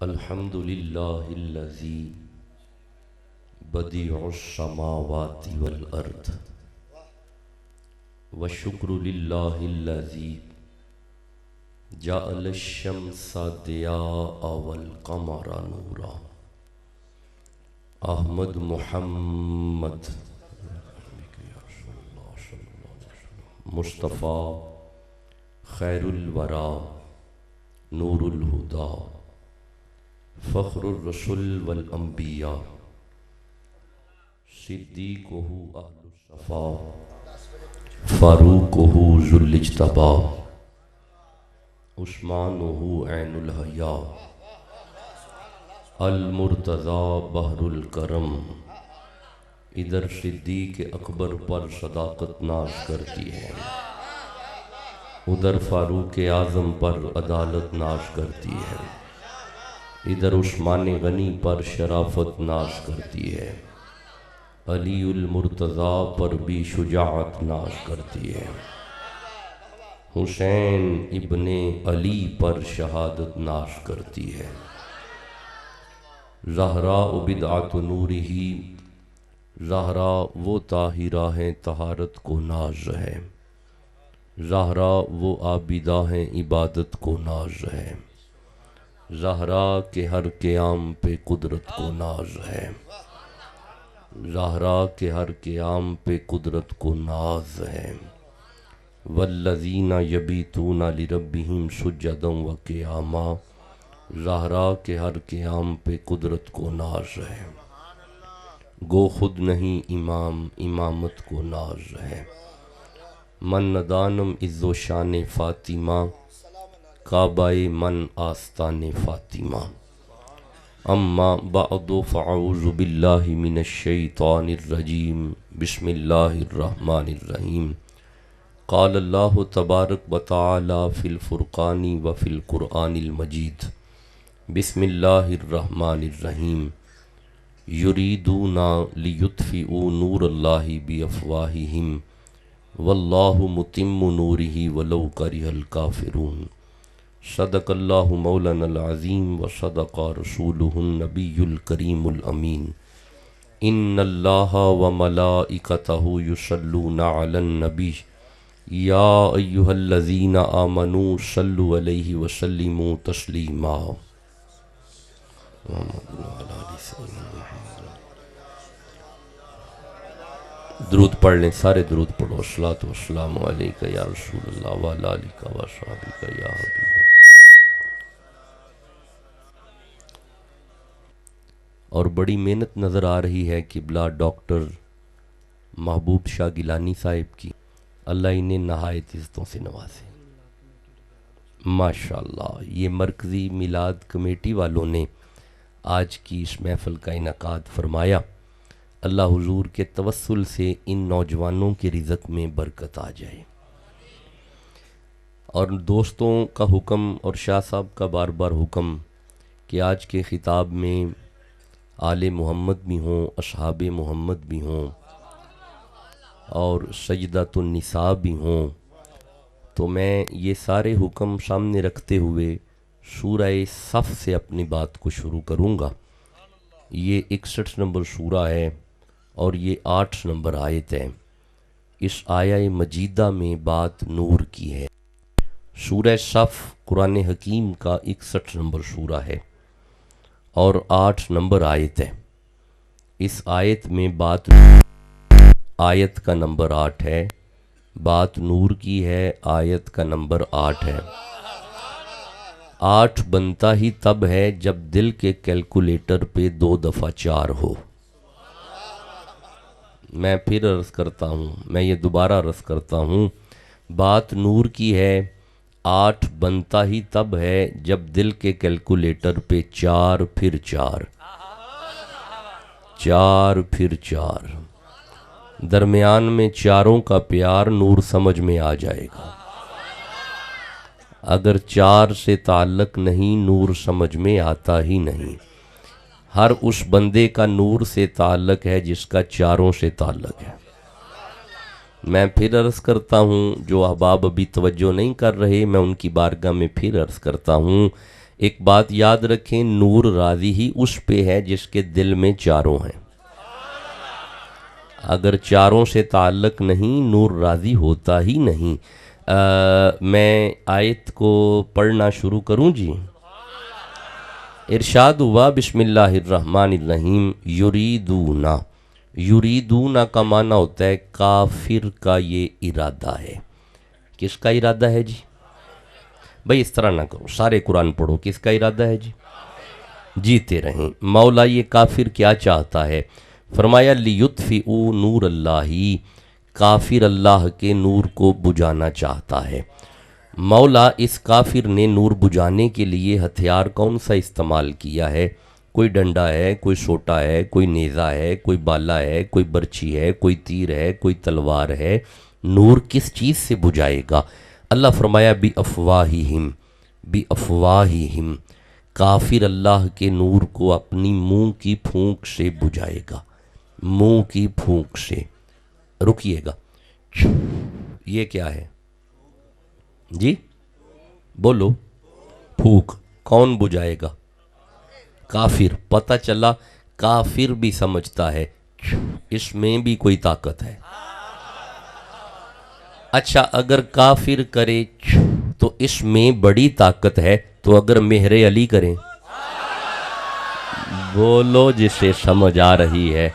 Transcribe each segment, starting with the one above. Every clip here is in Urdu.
الحمد للہ الذی بدیع السماوات والارض والشکر للہ الذی جعل الشمس ضیاء والقمر نورا. احمد محمد مصطفیٰ خیر الورا نور الہدا فخر الرسل والانبیاء صدیقہ اہل الصفا فاروقہ ذو الاجتبا عثمانہ عین الحیا المرتضی بحر الکرم. ادھر صدیق اکبر پر صداقت ناز کرتی ہے، ادھر فاروق اعظم پر عدالت ناز کرتی ہے، ادھر عثمان غنی پر شرافت ناز کرتی ہے، علی المرتضی پر بھی شجاعت ناز کرتی ہے، حسین ابن علی پر شہادت ناز کرتی ہے. زہراء بدعۃ نورہ، زہراء وہ طاہرہ ہیں طہارت کو ناز ہے، زہراء وہ عابدہ ہیں عبادت کو ناز ہے، زہراء کے ہر قیام پہ قدرت کو ناز ہے، زہراء کے ہر قیام پہ قدرت کو ناز ہے. والذین یبیتون لربہم سجدا وقیاما، زہراء کے ہر قیام پہ قدرت کو ناز ہے. گو خود نہیں امام امامت کو ناز ہے. من ندانم عز و شان فاطمہ، کعبہ من آستان فاطمہ. اما بعد فاعوذ باللہ من الشیطان الرجیم، بسم اللہ الرحمن الرحیم. قال اللہ تبارک و تعالی فی الفرقان و فی القرآن المجید. بسم اللہ الرحمن الرحیم. یریدون لیطفئوا نور اللہ بافواہہم واللہ متم نورہ ولو کرہ الکافرون. صدق اللہ مولانا العظیم و صدق رسولہ النبی الکریم الامین. ان اللہ و ملائکتہ یصلون علی النبی یا ایہا الذین آمنوا صلوا علیہ وسلموا تسلیما. درود پڑھ لیں، سارے درود پڑھو. الصلاۃ والسلام علیکہ یا رسول اللہ وعلی آلہ وصحبہ یا حبیب اللہ. اور بڑی محنت نظر آ رہی ہے قبلہ ڈاکٹر محبوب شاہ گیلانی صاحب کی، اللہ انہیں نہایت عزتوں سے نوازے. ماشاءاللہ یہ مرکزی میلاد کمیٹی والوں نے آج کی اس محفل کا انعقاد فرمایا. اللہ حضور کے توسل سے ان نوجوانوں کے رزق میں برکت آ جائے. اور دوستوں کا حکم اور شاہ صاحب کا بار بار حکم کہ آج کے خطاب میں آل محمد بھی ہوں، اصحاب محمد بھی ہوں اور سجدۃ النساء بھی ہوں، تو میں یہ سارے حکم سامنے رکھتے ہوئے سورہ صف سے اپنی بات کو شروع کروں گا. یہ 61 نمبر سورہ ہے اور یہ 8 نمبر آیت ہے. اس آیہ مجیدہ میں بات نور کی ہے. سورہ صف قرآن حکیم کا 61 نمبر سورہ ہے اور 8 نمبر آیت ہے. اس آیت میں بات آیت کا نمبر 8 ہے، بات نور کی ہے، آیت کا نمبر 8 ہے. 8 بنتا ہی تب ہے جب دل کے کیلکولیٹر پہ 2 دفعہ 4 ہو. میں پھر عرض کرتا ہوں، میں یہ دوبارہ عرض کرتا ہوں، بات نور کی ہے. 8 بنتا ہی تب ہے جب دل کے کیلکولیٹر پہ 4 پھر 4، 4 پھر 4، درمیان میں چاروں کا پیار نور سمجھ میں آ جائے گا. اگر 4 سے تعلق نہیں، نور سمجھ میں آتا ہی نہیں. ہر اس بندے کا نور سے تعلق ہے جس کا 4 سے تعلق ہے. میں پھر عرض کرتا ہوں، جو احباب ابھی توجہ نہیں کر رہے، میں ان کی بارگاہ میں پھر عرض کرتا ہوں، ایک بات یاد رکھیں، نور راضی ہی اس پہ ہے جس کے دل میں چاروں ہیں. اگر چاروں سے تعلق نہیں، نور راضی ہوتا ہی نہیں. میں آیت کو پڑھنا شروع کروں جی. ارشاد ہوا بسم اللہ الرحمن الرحیم. یریدونا، یریدونا کا معنی ہوتا ہے کافر کا یہ ارادہ ہے. کس کا ارادہ ہے جی؟ بھئی اس طرح نہ کرو، سارے قرآن پڑھو. کس کا ارادہ ہے جی؟ جیتے رہیں. مولا یہ کافر کیا چاہتا ہے؟ فرمایا لیطفئوا نور اللہ، کافر اللہ کے نور کو بجھانا چاہتا ہے. مولا اس کافر نے نور بجھانے کے لیے ہتھیار کون سا استعمال کیا ہے؟ کوئی ڈنڈا ہے، کوئی سوٹا ہے، کوئی نیزہ ہے، کوئی بالا ہے، کوئی برچی ہے، کوئی تیر ہے، کوئی تلوار ہے. نور کس چیز سے بجھائے گا؟ اللہ فرمایا بِأَفْوَاهِهِمْ، بِأَفْوَاهِهِمْ، کافر اللہ کے نور کو اپنی منہ کی پھونک سے بجھائے گا. منہ کی پھونک سے. رکیے گا، یہ کیا ہے جی؟ بولو. پھونک. کون بجھائے گا؟ کافر. پتہ چلا کافر بھی سمجھتا ہے اس میں بھی کوئی طاقت ہے. اچھا اگر کافر کرے تو اس میں بڑی طاقت ہے، تو اگر مہر علی کریں، بولو جسے سمجھ آ رہی ہے.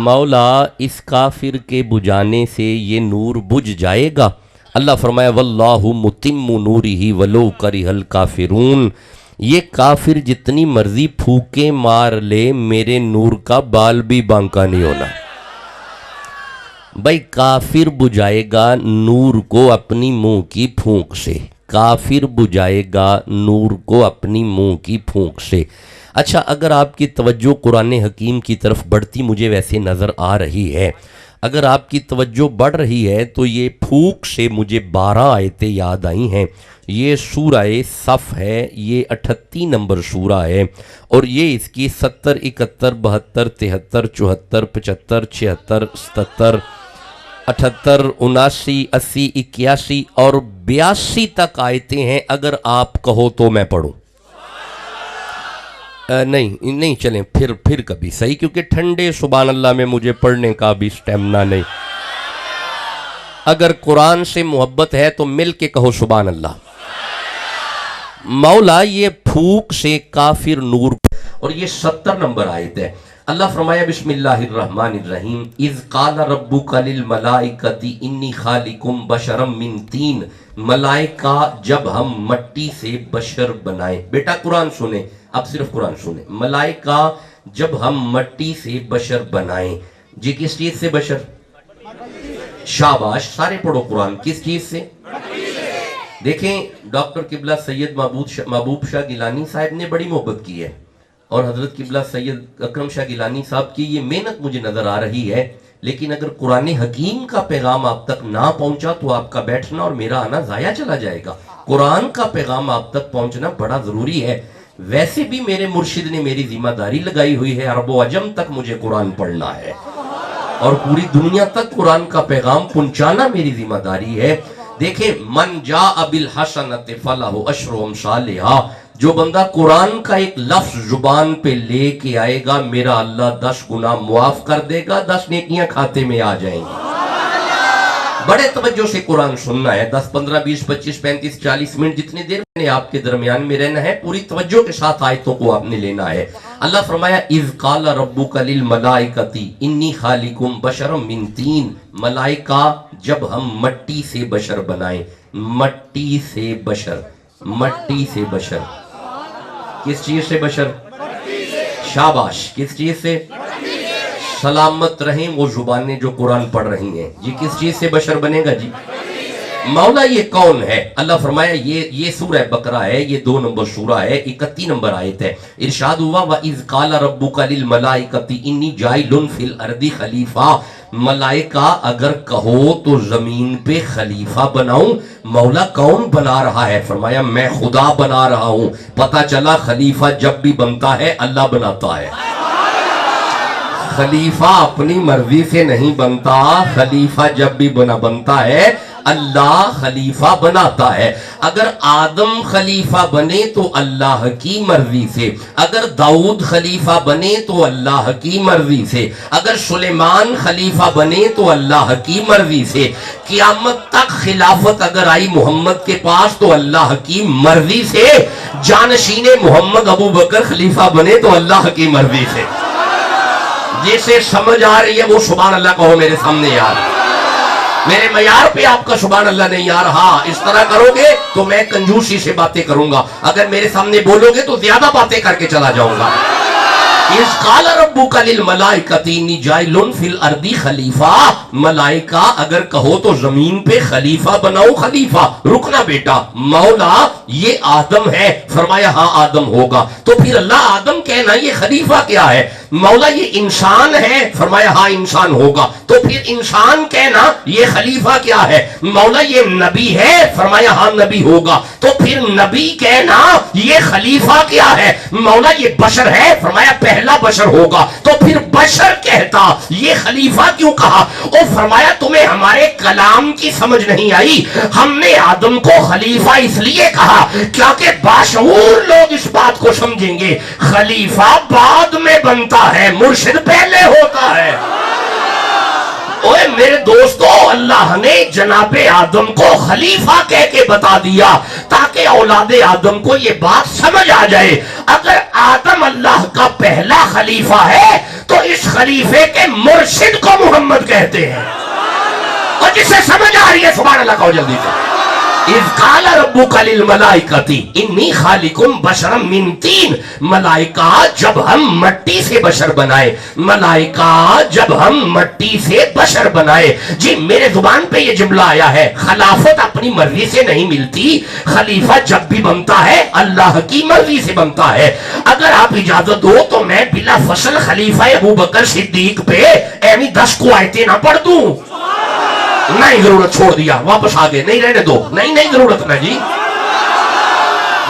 مولا اس کافر کے بجھانے سے یہ نور بجھ جائے گا. اللہ فرمایا واللہ متم نورہ ولو کرہ الکافرون. یہ کافر جتنی مرضی پھوکے مار لے، میرے نور کا بال بھی بانکا نہیں ہونا. بھائی کافر بجھائے گا نور کو اپنی منہ کی پھونک سے. کافر بجھائے گا نور کو اپنی منہ کی پھونک سے. اچھا اگر آپ کی توجہ قرآن حکیم کی طرف بڑھتی مجھے ویسے نظر آ رہی ہے، اگر آپ کی توجہ بڑھ رہی ہے تو یہ پھونک سے مجھے 12 آیتیں یاد آئی ہیں. یہ سورہ صف ہے، یہ 38 نمبر سورہ ہے، اور یہ اس کی 70، 71، 72، 73، 74، 75، 76، 77، 78، 79، 80، 81 اور 82 تک آیتیں ہیں. اگر آپ کہو تو میں پڑھوں. نہیں چلیں پھر کبھی صحیح، کیونکہ ٹھنڈے سبحان اللہ میں مجھے پڑھنے کا بھی سٹیمنا نہیں. اگر قرآن سے محبت ہے تو مل کے کہو سبحان اللہ. مولا یہ پھونک سے کافر نور. اور یہ 70 نمبر آیت ہے. اللہ فرمایا بسم اللہ الرحمن الرحیم. اذ قال ربک للملائکۃ انی خالق بشرا من طین. ملائکہ جب ہم مٹی سے بشر بنائیں. بیٹا قرآن سنیں، اب صرف قرآن سنیں. ملائکہ جب ہم مٹی سے بشر بنائیں. جی کس چیز سے بشر؟ شاباش، سارے پڑھو قرآن. کس چیز سے؟ دیکھیں ڈاکٹر قبلہ سید محبوب شاہ گیلانی صاحب نے بڑی محبت کی ہے، اور حضرت قبلہ سید اکرم شاہ گیلانی صاحب کی یہ محنت مجھے نظر آ رہی ہے. لیکن اگر قرآن حکیم کا پیغام آپ تک نہ پہنچا تو آپ کا بیٹھنا اور میرا آنا ضائع چلا جائے گا. قرآن کا پیغام آپ تک پہنچنا بڑا ضروری ہے. ویسے بھی میرے مرشد نے میری ذمہ داری لگائی ہوئی ہے، عرب و عجم تک مجھے قرآن پڑھنا ہے اور پوری دنیا تک قرآن کا پیغام پہنچانا میری ذمہ داری ہے. دیکھیں من جاء بالحسنۃ فلہ عشر امثالہا. جو بندہ قرآن کا ایک لفظ زبان پہ لے کے آئے گا، میرا اللہ 10 گناہ معاف کر دے گا، 10 نیکیاں کھاتے میں آ جائیں گی. بڑے توجہ سے قرآن سننا ہے. 10، 15، 20، 25، 35، 40 منٹ جتنی دیر میں نے آپ کے درمیان میں رہنا ہے، پوری توجہ کے ساتھ آیتوں کو آپ نے لینا ہے. اللہ فرمایا اذ قال ربک للملائکۃ انی خالق بشرا من طین. ملائکہ جب ہم مٹی سے بشر بنائیں. مٹی سے بشر. مٹی سے بشر. کس چیز سے بشر؟ شاباش. کس چیز سے؟ سلامت رہیں وہ زبانیں جو قرآن پڑھ رہی ہیں. جی کس چیز سے بشر بنے گا جی؟ مولا یہ کون ہے؟ اللہ فرمایا یہ سورہ بقرہ ہے، یہ 2 نمبر سورہ ہے، 31 نمبر آیت ہے. ارشاد ہوا وَإِذْ قَالَ رَبُّكَ لِلْمَلَائِكَةِ إِنِّي جَاعِلٌ فِي الْأَرْضِ خَلِيفَةً. ملائکہ اگر کہو تو زمین پہ خلیفہ بناؤں. مولا کون بنا رہا ہے؟ فرمایا میں خدا بنا رہا ہوں. پتہ چلا خلیفہ جب بھی بنتا ہے اللہ بناتا ہے. خلیفہ اپنی مرضی سے نہیں بنتا. خلیفہ جب بھی بنتا ہے اللہ خلیفہ بناتا ہے. اگر آدم خلیفہ بنے تو اللہ کی مرضی سے, اگر داؤد خلیفہ بنے تو اللہ کی مرضی سے, اگر سلیمان خلیفہ بنے تو اللہ کی مرضی سے, قیامت تک خلافت اگر آئی محمد کے پاس تو اللہ کی مرضی سے, جانشین محمد ابو بکر خلیفہ بنے تو اللہ کی مرضی سے. جسے سمجھ آ رہی ہے وہ سبحان اللہ کہو میرے سامنے یار. میرے معیار پہ آپ کا سبحان اللہ نہیں یار. ہاں اس طرح کرو گے تو میں کنجوسی سے باتیں کروں گا, اگر میرے سامنے بولو گے تو زیادہ باتیں کر کے چلا جاؤں گا. اِذْ قَالَ رَبُّكَ لِلْمَلَائِكَةِ إِنِّي جَاعِلٌ فِي الْأَرْضِ خلیفہ. ملائکہ اگر کہو تو زمین پہ خلیفہ بناؤ. خلیفہ رکنا بیٹا, مولا یہ آدم ہے, فرمایا ہاں آدم ہوگا. تو پھر اللہ آدم کہنا یہ خلیفہ کیا ہے؟ مولا یہ انسان ہے, فرمایا ہاں انسان ہوگا. تو پھر انسان کہنا یہ خلیفہ کیا ہے؟ مولا یہ نبی ہے, فرمایا ہاں نبی ہوگا. تو پھر نبی کہنا یہ خلیفہ کیا ہے؟ مولا یہ بشر ہے, فرمایا پہلا بشر ہوگا. تو پھر بشر کہتا یہ خلیفہ کیوں کہا؟ اور فرمایا تمہیں ہمارے کلام کی سمجھ نہیں آئی, ہم نے آدم کو خلیفہ اس لیے کہا کیونکہ باشعور لوگ اس بات کو سمجھیں گے خلیفہ بعد میں بنتا ہے, مرشد پہلے ہوتا ہے. اوے میرے دوستو, اللہ نے جناب آدم کو خلیفہ کہہ کے بتا دیا تاکہ اولاد آدم کو یہ بات سمجھ آ جائے. اگر آدم اللہ کا پہلا خلیفہ ہے تو اس خلیفے کے مرشد کو محمد کہتے ہیں. اور جسے سمجھ آ رہی ہے سبحان اللہ کہو جلدی سے. اِذْ قَالَ رَبُّكَ لِلْمَلَائِكَةِ إِنِّي خَالِقٌ بَشَرًا مِّن طِينٍ. ملائکہ جب ہم مٹی سے بشر بنائے, ملائکہ جب ہم مٹی سے بشر بنائے. جی میرے زبان پہ یہ جملہ آیا ہے, خلافت اپنی مرضی سے نہیں ملتی, خلیفہ جب بھی بنتا ہے اللہ کی مرضی سے بنتا ہے. اگر آپ اجازت دو تو میں بلا فصل خلیفہ ابو بکر صدیق پہ ایویں 10 کو آیتیں نہ پڑھ دوں. نہیں ضرورت, چھوڑ دیا, واپس آگے نہیں رہنے دو. نہیں ضرورت نا جی,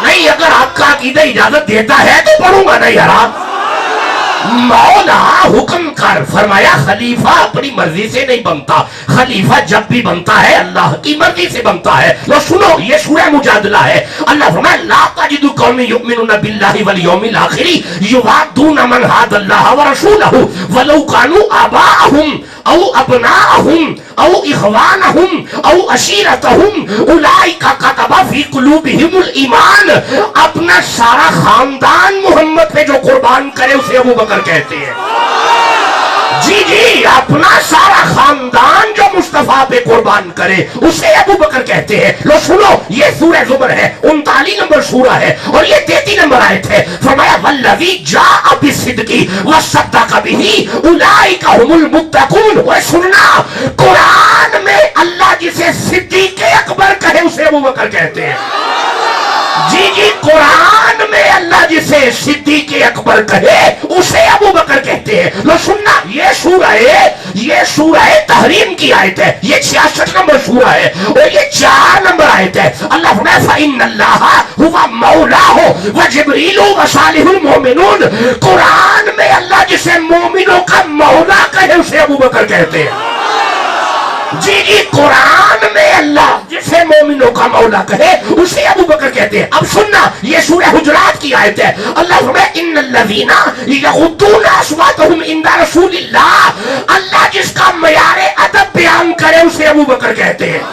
نہیں. اگر آپ کا عقیدہ اجازت دیتا ہے تو پڑھوں گا, نہیں حرام. مولا حکم کر, فرمایا خلیفہ اپنی مرضی سے نہیں بنتا, خلیفہ جب بھی بنتا ہے اللہ کی مرضی سے بنتا ہے. لو سنو, یہ سورہ مجادلہ ہے. اللہ فرمایا لا تجد قوم یؤمنون باللہ والیوم الآخر یوادون من حاد اللہ ورسولہ ولو كانوا آباءهم او ابناءهم او اخوانهم او عشیرتهم اولئک کتب فی قلوبهم الایمان. اپنا سارا خاندان محمد پہ جو قربان کرے اسے ابو بکر کہتے ہیں. جی اپنا سارا خاندان جو مصطفیٰ پہ قربان کرے اسے ابو بکر کہتے ہیں. لو سنو, یہ سورہ زمر ہے, 39 نمبر سورہ ہے اور یہ 33 نمبر آیت ہے. فرمایا والذی جاء بالصدق وصدق بہ اولئک هم المتقون. وہ سننا, قرآن میں اللہ جسے صدیق اکبر کہے اسے ابو بکر کہتے ہیں. جی قرآن میں اللہ جسے صدیق اکبر کہے اسے ابو بکر کہتے ہیں. لو سننا, یہ سورہ تحریم کی آیت ہے, یہ 66 نمبر سورہ ہے اور یہ 4 نمبر آیت ہے. اللہ فرمایا فَإِنَّ اللَّهَ هُوَ مَوْلَاهُ وَجِبْرِيلُ وَصَالِحُ الْمُؤْمِنُونَ. قرآن میں اللہ جسے مومنوں کا مولا کہے اسے ابو بکر کہتے ہیں. جی قرآن میں اللہ جسے مومنوں کا مولا کہے اسے ابو بکر کہتے ہیں. اب سننا, یہ سورہ حجرات کی آیت ہے. اللہ فرمایا ان الذین یغضون اصواتهم عند رسول اللہ. اللہ جس کا معیار ادب بیان کرے اسے ابو بکر کہتے ہیں.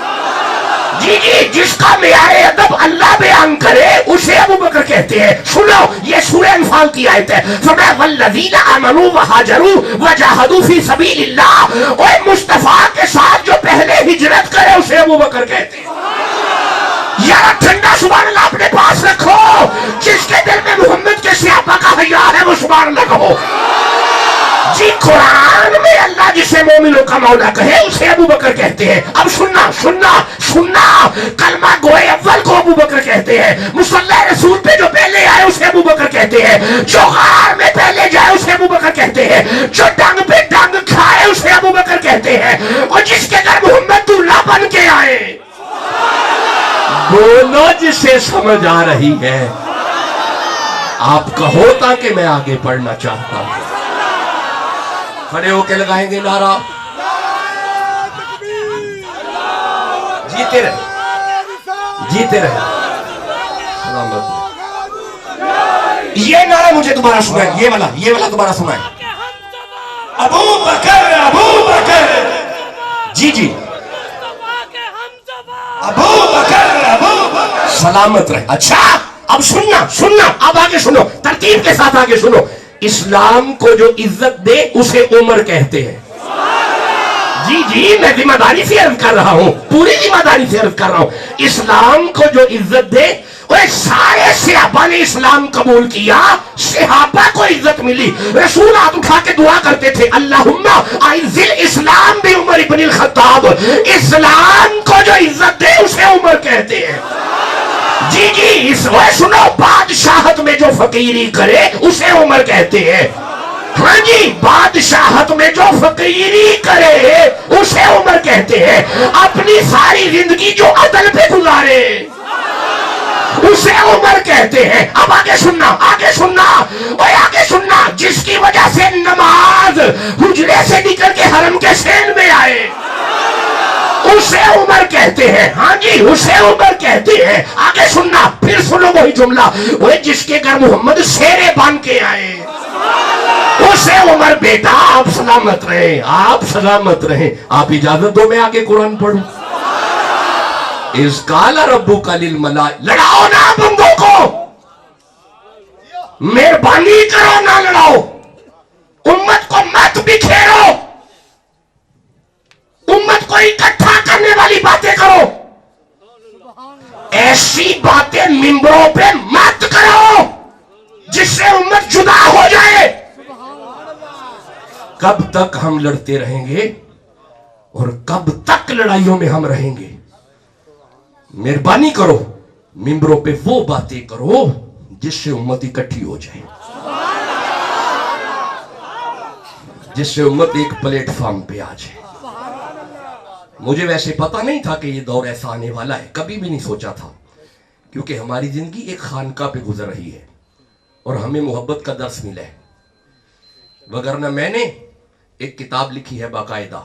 جی جس کا معیار ادب اللہ بیان کرے اسے ابو بکر کہتے ہیں. سنو, یہ سورہ انفال کی آیت ہے. فرمایا والذین آمنوا وہاجروا وجاہدوا فی سبیل اللہ. اور مصطفیٰ کے ساتھ جو پہلے ہجرت کرے اسے ابو بکر کہتے ہیں. یار ٹھنڈا سبحان اللہ اپنے پاس رکھو, جس کے دل میں محمد کے صحابہ کا حیا ہے وہ سبحان اللہ کہو. جی قرآن میں اللہ جسے مومنوں کا مولا کہے اسے ابو بکر کہتے ہیں. اب سننا, کلمہ گوئے اول کو ابو بکر کہتے ہیں, مصلی رسول پہ جو پہلے آئے اسے ابو بکر کہتے ہیں, جو غار میں پہلے جائے اسے ابو بکر کہتے ہیں, جو ڈنگ پہ ڈنگ کھائے اسے ابو بکر کہتے ہیں, اور جس کے گھر محمد اللہ بن کے آئے. بولو جسے سمجھ آ رہی ہے. آپ کہو تاکہ میں آگے پڑھنا چاہتا ہوں. کھڑے ہو کے لگائیں گے نعرہ. جیتے رہے جیتے رہے سلامت رہے. یہ نعرہ مجھے دوبارہ سنا ہے, یہ والا دوبارہ سنا ہے. ابو بکر جی جی ابو بکر سلامت رہے. اچھا اب سننا اب آگے سنو, ترتیب کے ساتھ آگے سنو. اسلام کو جو عزت دے اسے عمر کہتے ہیں. جی میں ذمہ داری سے عرض کر رہا ہوں, پوری ذمہ داری سے عرض کر رہا ہوں. اسلام کو جو عزت دے, وہ سارے صحابہ نے اسلام قبول کیا, صحابہ کو عزت ملی. رسول ہاتھ اٹھا کے دعا کرتے تھے, اللہم اعز الاسلام بعمر ابن الخطاب. اسلام کو جو عزت دے اسے عمر کہتے ہیں. جی سنو, بادشاہت میں جو فقیری کرے اسے عمر کہتے ہیں. ہاں جی, بادشاہت میں جو فقیری کرے اسے عمر کہتے ہیں. اپنی ساری زندگی جو عدل پہ گزارے اسے عمر کہتے ہیں. اب آگے سننا جس کی وجہ سے نماز حجرے سے نکل کے حرم کے سین میں آئے اسے عمر کہتے ہیں. ہاں جی, اسے عمر کہتے ہیں. آگے سننا, پھر سنو وہی جملہ, وہ جس کے گھر محمد شیرے باندھ کے آئے اسے عمر. بیٹا آپ سلامت رہیں. آپ اجازت دو میں آگے قرآن پڑھوں. اذ قال ربک للملائکۃ, لڑاؤ نہ بندوں کو, مہربانی کرو نہ لڑاؤ, امت کو مت بکھیرو, امت کو اکٹھا کرنے والی باتیں کرو. ایسی باتیں ممبروں پہ مت کرو جس سے امت جدا ہو جائے. کب تک ہم لڑتے رہیں گے اور کب تک لڑائیوں میں ہم رہیں گے؟ مہربانی کرو, ممبروں پہ وہ باتیں کرو جس سے امت اکٹھی ہو جائے, جس سے امت ایک پلیٹ فارم پہ آ جائے. مجھے ویسے پتا نہیں تھا کہ یہ دور ایسا آنے والا ہے, کبھی بھی نہیں سوچا تھا, کیونکہ ہماری زندگی ایک خانقاہ پہ گزر رہی ہے اور ہمیں محبت کا درس ملا ہے. وگرنہ میں نے ایک کتاب لکھی ہے باقاعدہ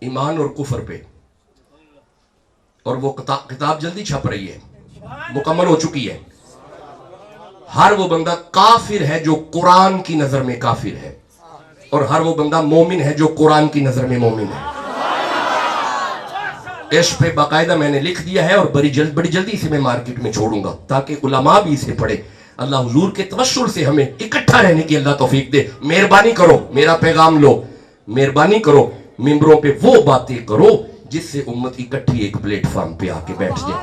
ایمان اور کفر پہ, اور وہ کتاب جلدی چھپ رہی ہے, مکمل ہو چکی ہے. ہر وہ بندہ کافر ہے جو قرآن کی نظر میں کافر ہے, اور ہر وہ بندہ مومن ہے جو قرآن کی نظر میں مومن ہے. اس پہ باقاعدہ میں نے لکھ دیا ہے, اور بڑی جلدی سے میں مارکیٹ میں چھوڑوں گا تاکہ علماء بھی اسے پڑھے. اللہ حضور کے توسل سے ہمیں اکٹھا رہنے کی اللہ توفیق دے. مہربانی کرو, میرا پیغام لو, مہربانی کرو, ممبروں پہ وہ باتیں کرو جس سے امت اکٹھی ایک پلیٹ فارم پہ آ کے بیٹھ جائے.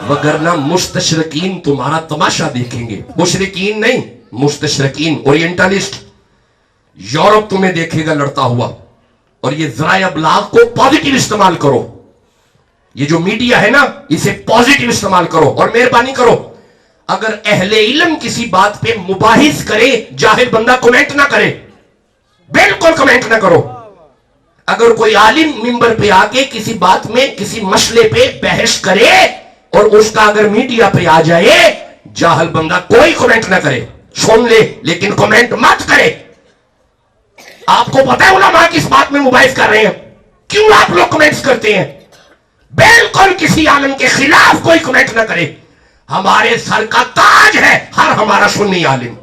وگرنہ مستشرقین تمہارا تماشا دیکھیں گے, مشرقین نہیں, مستشرقین, اورینٹلسٹ. یورپ تمہیں دیکھے گا لڑتا ہوا. اور یہ ذرائع ابلاغ کو پازیٹیو استعمال کرو, یہ جو میڈیا ہے نا اسے پازیٹیو استعمال کرو. اور مہربانی کرو, اگر اہل علم کسی بات پہ مباحث کرے, جاہل بندہ کمنٹ نہ کرے, بالکل کمنٹ نہ کرو. اگر کوئی عالم ممبر پہ آ کے کسی بات میں کسی مسئلے پہ بحث کرے اور اس کا اگر میڈیا پہ آ جائے, جاہل بندہ کوئی کمنٹ نہ کرے, سن لے لیکن کمنٹ مت کرے. آپ کو پتا ہے علماء کس بات میں مباحث کر رہے ہیں, کیوں آپ لوگ کمنٹس کرتے ہیں؟ بالکل کسی عالم کے خلاف کوئی کمنٹ نہ کرے. ہمارے سر کا تاج ہے ہر ہمارا سنی عالم.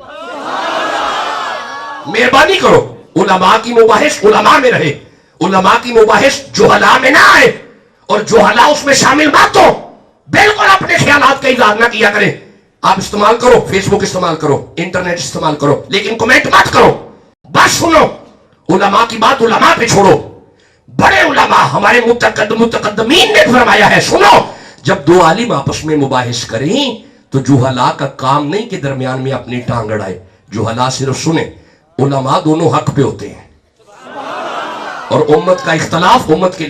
مہربانی کرو, علماء کی مباحث علماء میں رہے, علماء کی مباحث جہلاء میں نہ آئے, اور جہلاء اس میں شامل مت ہو. بالکل اپنے خیالات کا اظہار نہ کیا کریں. آپ استعمال کرو, فیس بک استعمال کرو, انٹرنیٹ استعمال کرو, لیکن کمنٹ مت کرو. بس سنو, علماء کی بات علماء پہ چھوڑو. بڑے علماء ہمارے متقدمین نے فرمایا ہے, سنو, جب دو عالم آپس میں مباحث کریں تو جہلاء کا کام نہیں کہ درمیان میں اپنی ٹانگ اڑائے. جہلاء صرف سنیں, علماء دونوں حق پہ ہوتے ہیں. اور امت کا اختلاف امت کے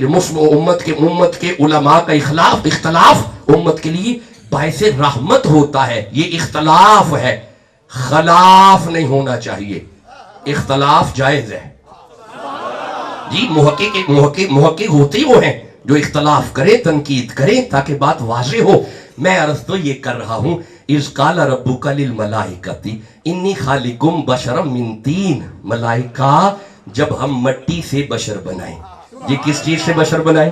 علماء کا اختلاف امت کے لیے باعث رحمت ہوتا ہے. یہ اختلاف ہے, خلاف نہیں ہونا چاہیے. اختلاف جائز ہے جی. محقق ہوتے ہی وہ ہیں جو اختلاف کریں, تنقید کریں تاکہ بات واضح ہو. میں عرض تو یہ کر رہا ہوں, اذ قال ربک للملائکۃ انی خالق بشرا من طین. ملائکہ جب ہم مٹی سے بشر بنائیں, یہ کس چیز سے بشر بنائیں؟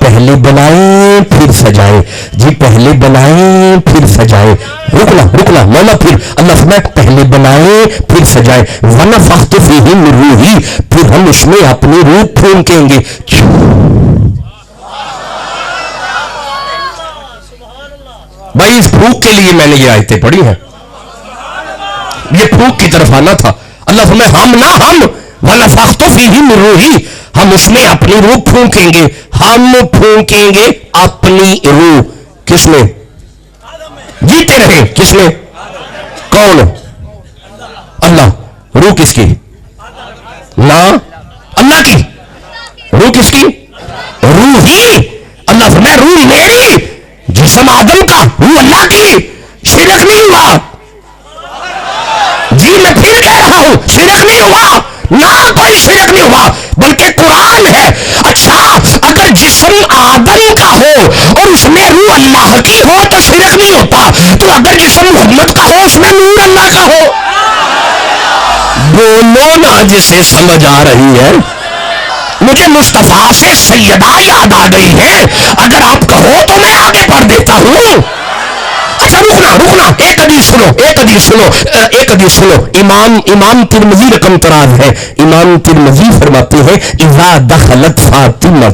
پہلے بنائیں پھر سجائے، جی پہلے بنائیں پھر سجائے، رکنا مولا، پھر اللہ فرمائے پہلے بنائیں پھر سجائے، وَنَفَخْتُ فِيهِ مِن رُوحِي، پھر ہم اس میں اپنی روح پھونکیں گے۔ بھائی اس پھونک کے لیے میں نے یہ آیتیں پڑھی ہیں، یہ پھونک کی طرف آنا تھا۔ اللہ فرمائے ہم وَنَفَخْتُ فِيهِ مِن رُوحِي، ہم اس میں اپنی روح پھونکیں گے، ہم پھونکیں گے اپنی روح۔ کس میں؟ جیتے رہے کس میں؟ کون؟ اللہ۔ روح کس کی؟ نا اللہ کی۔ روح کس کی؟ روح ہی۔ اللہ فرمائے روح میری، جسم آدم کا، روح اللہ کی۔ شرک نہیں ہوا، جی میں پھر کہہ رہا ہوں شرک نہیں ہوا، نہ کوئی شرک نہیں ہوا، بلکہ قرآن ہے۔ اچھا اگر جسم آدم کا ہو اور اس میں روح اللہ کی ہو تو شرک نہیں ہوتا، تو اگر جسم محمد کا ہو اس میں نور اللہ کا ہو، بولو نا جسے سمجھ آ رہی ہے۔ مجھے مصطفیٰ سے سیدہ یاد آ گئی ہے، اگر آپ کہو تو میں آگے پڑھ دیتا ہوں۔ اچھا رکنا ایک حدیث سنو، امام ترمذی رقم تراز ہے، امام ترمذی فرماتے ہیں اذا دخلت فاطمہ،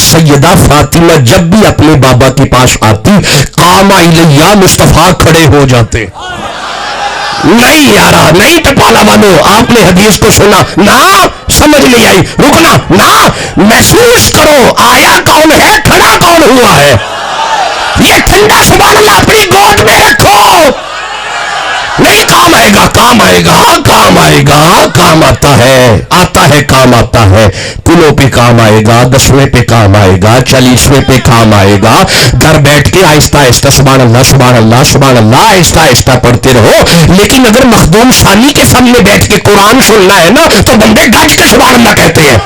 سیدہ فاطمہ جب بھی اپنے بابا کے پاس آتی، قام الیہ، مصطفیٰ کھڑے ہو جاتے۔ نہیں یارا، نہیں ٹپالا بنو، آپ نے حدیث کو سنا نہ سمجھ نہیں آئی، رکنا نہ محسوس کرو، آیا کون ہے، کھڑا کون ہوا ہے۔ یہ ٹھنڈا سبحان اللہ اپنی گود میں رکھو، نہیں کام آئے گا، کام آئے گا، کام آئے گا، کام آتا ہے کام آتا ہے، پلوں پہ کام آئے گا، 10ویں پہ کام آئے گا، 40ویں پہ کام آئے گا۔ گھر بیٹھ کے آہستہ آہستہ سبحان اللہ سبحان اللہ سبحان اللہ آہستہ آہستہ پڑھتے رہو، لیکن اگر مخدوم ثانی کے سامنے بیٹھ کے قرآن سننا ہے نا تو بندے گج کے سبحان اللہ کہتے ہیں۔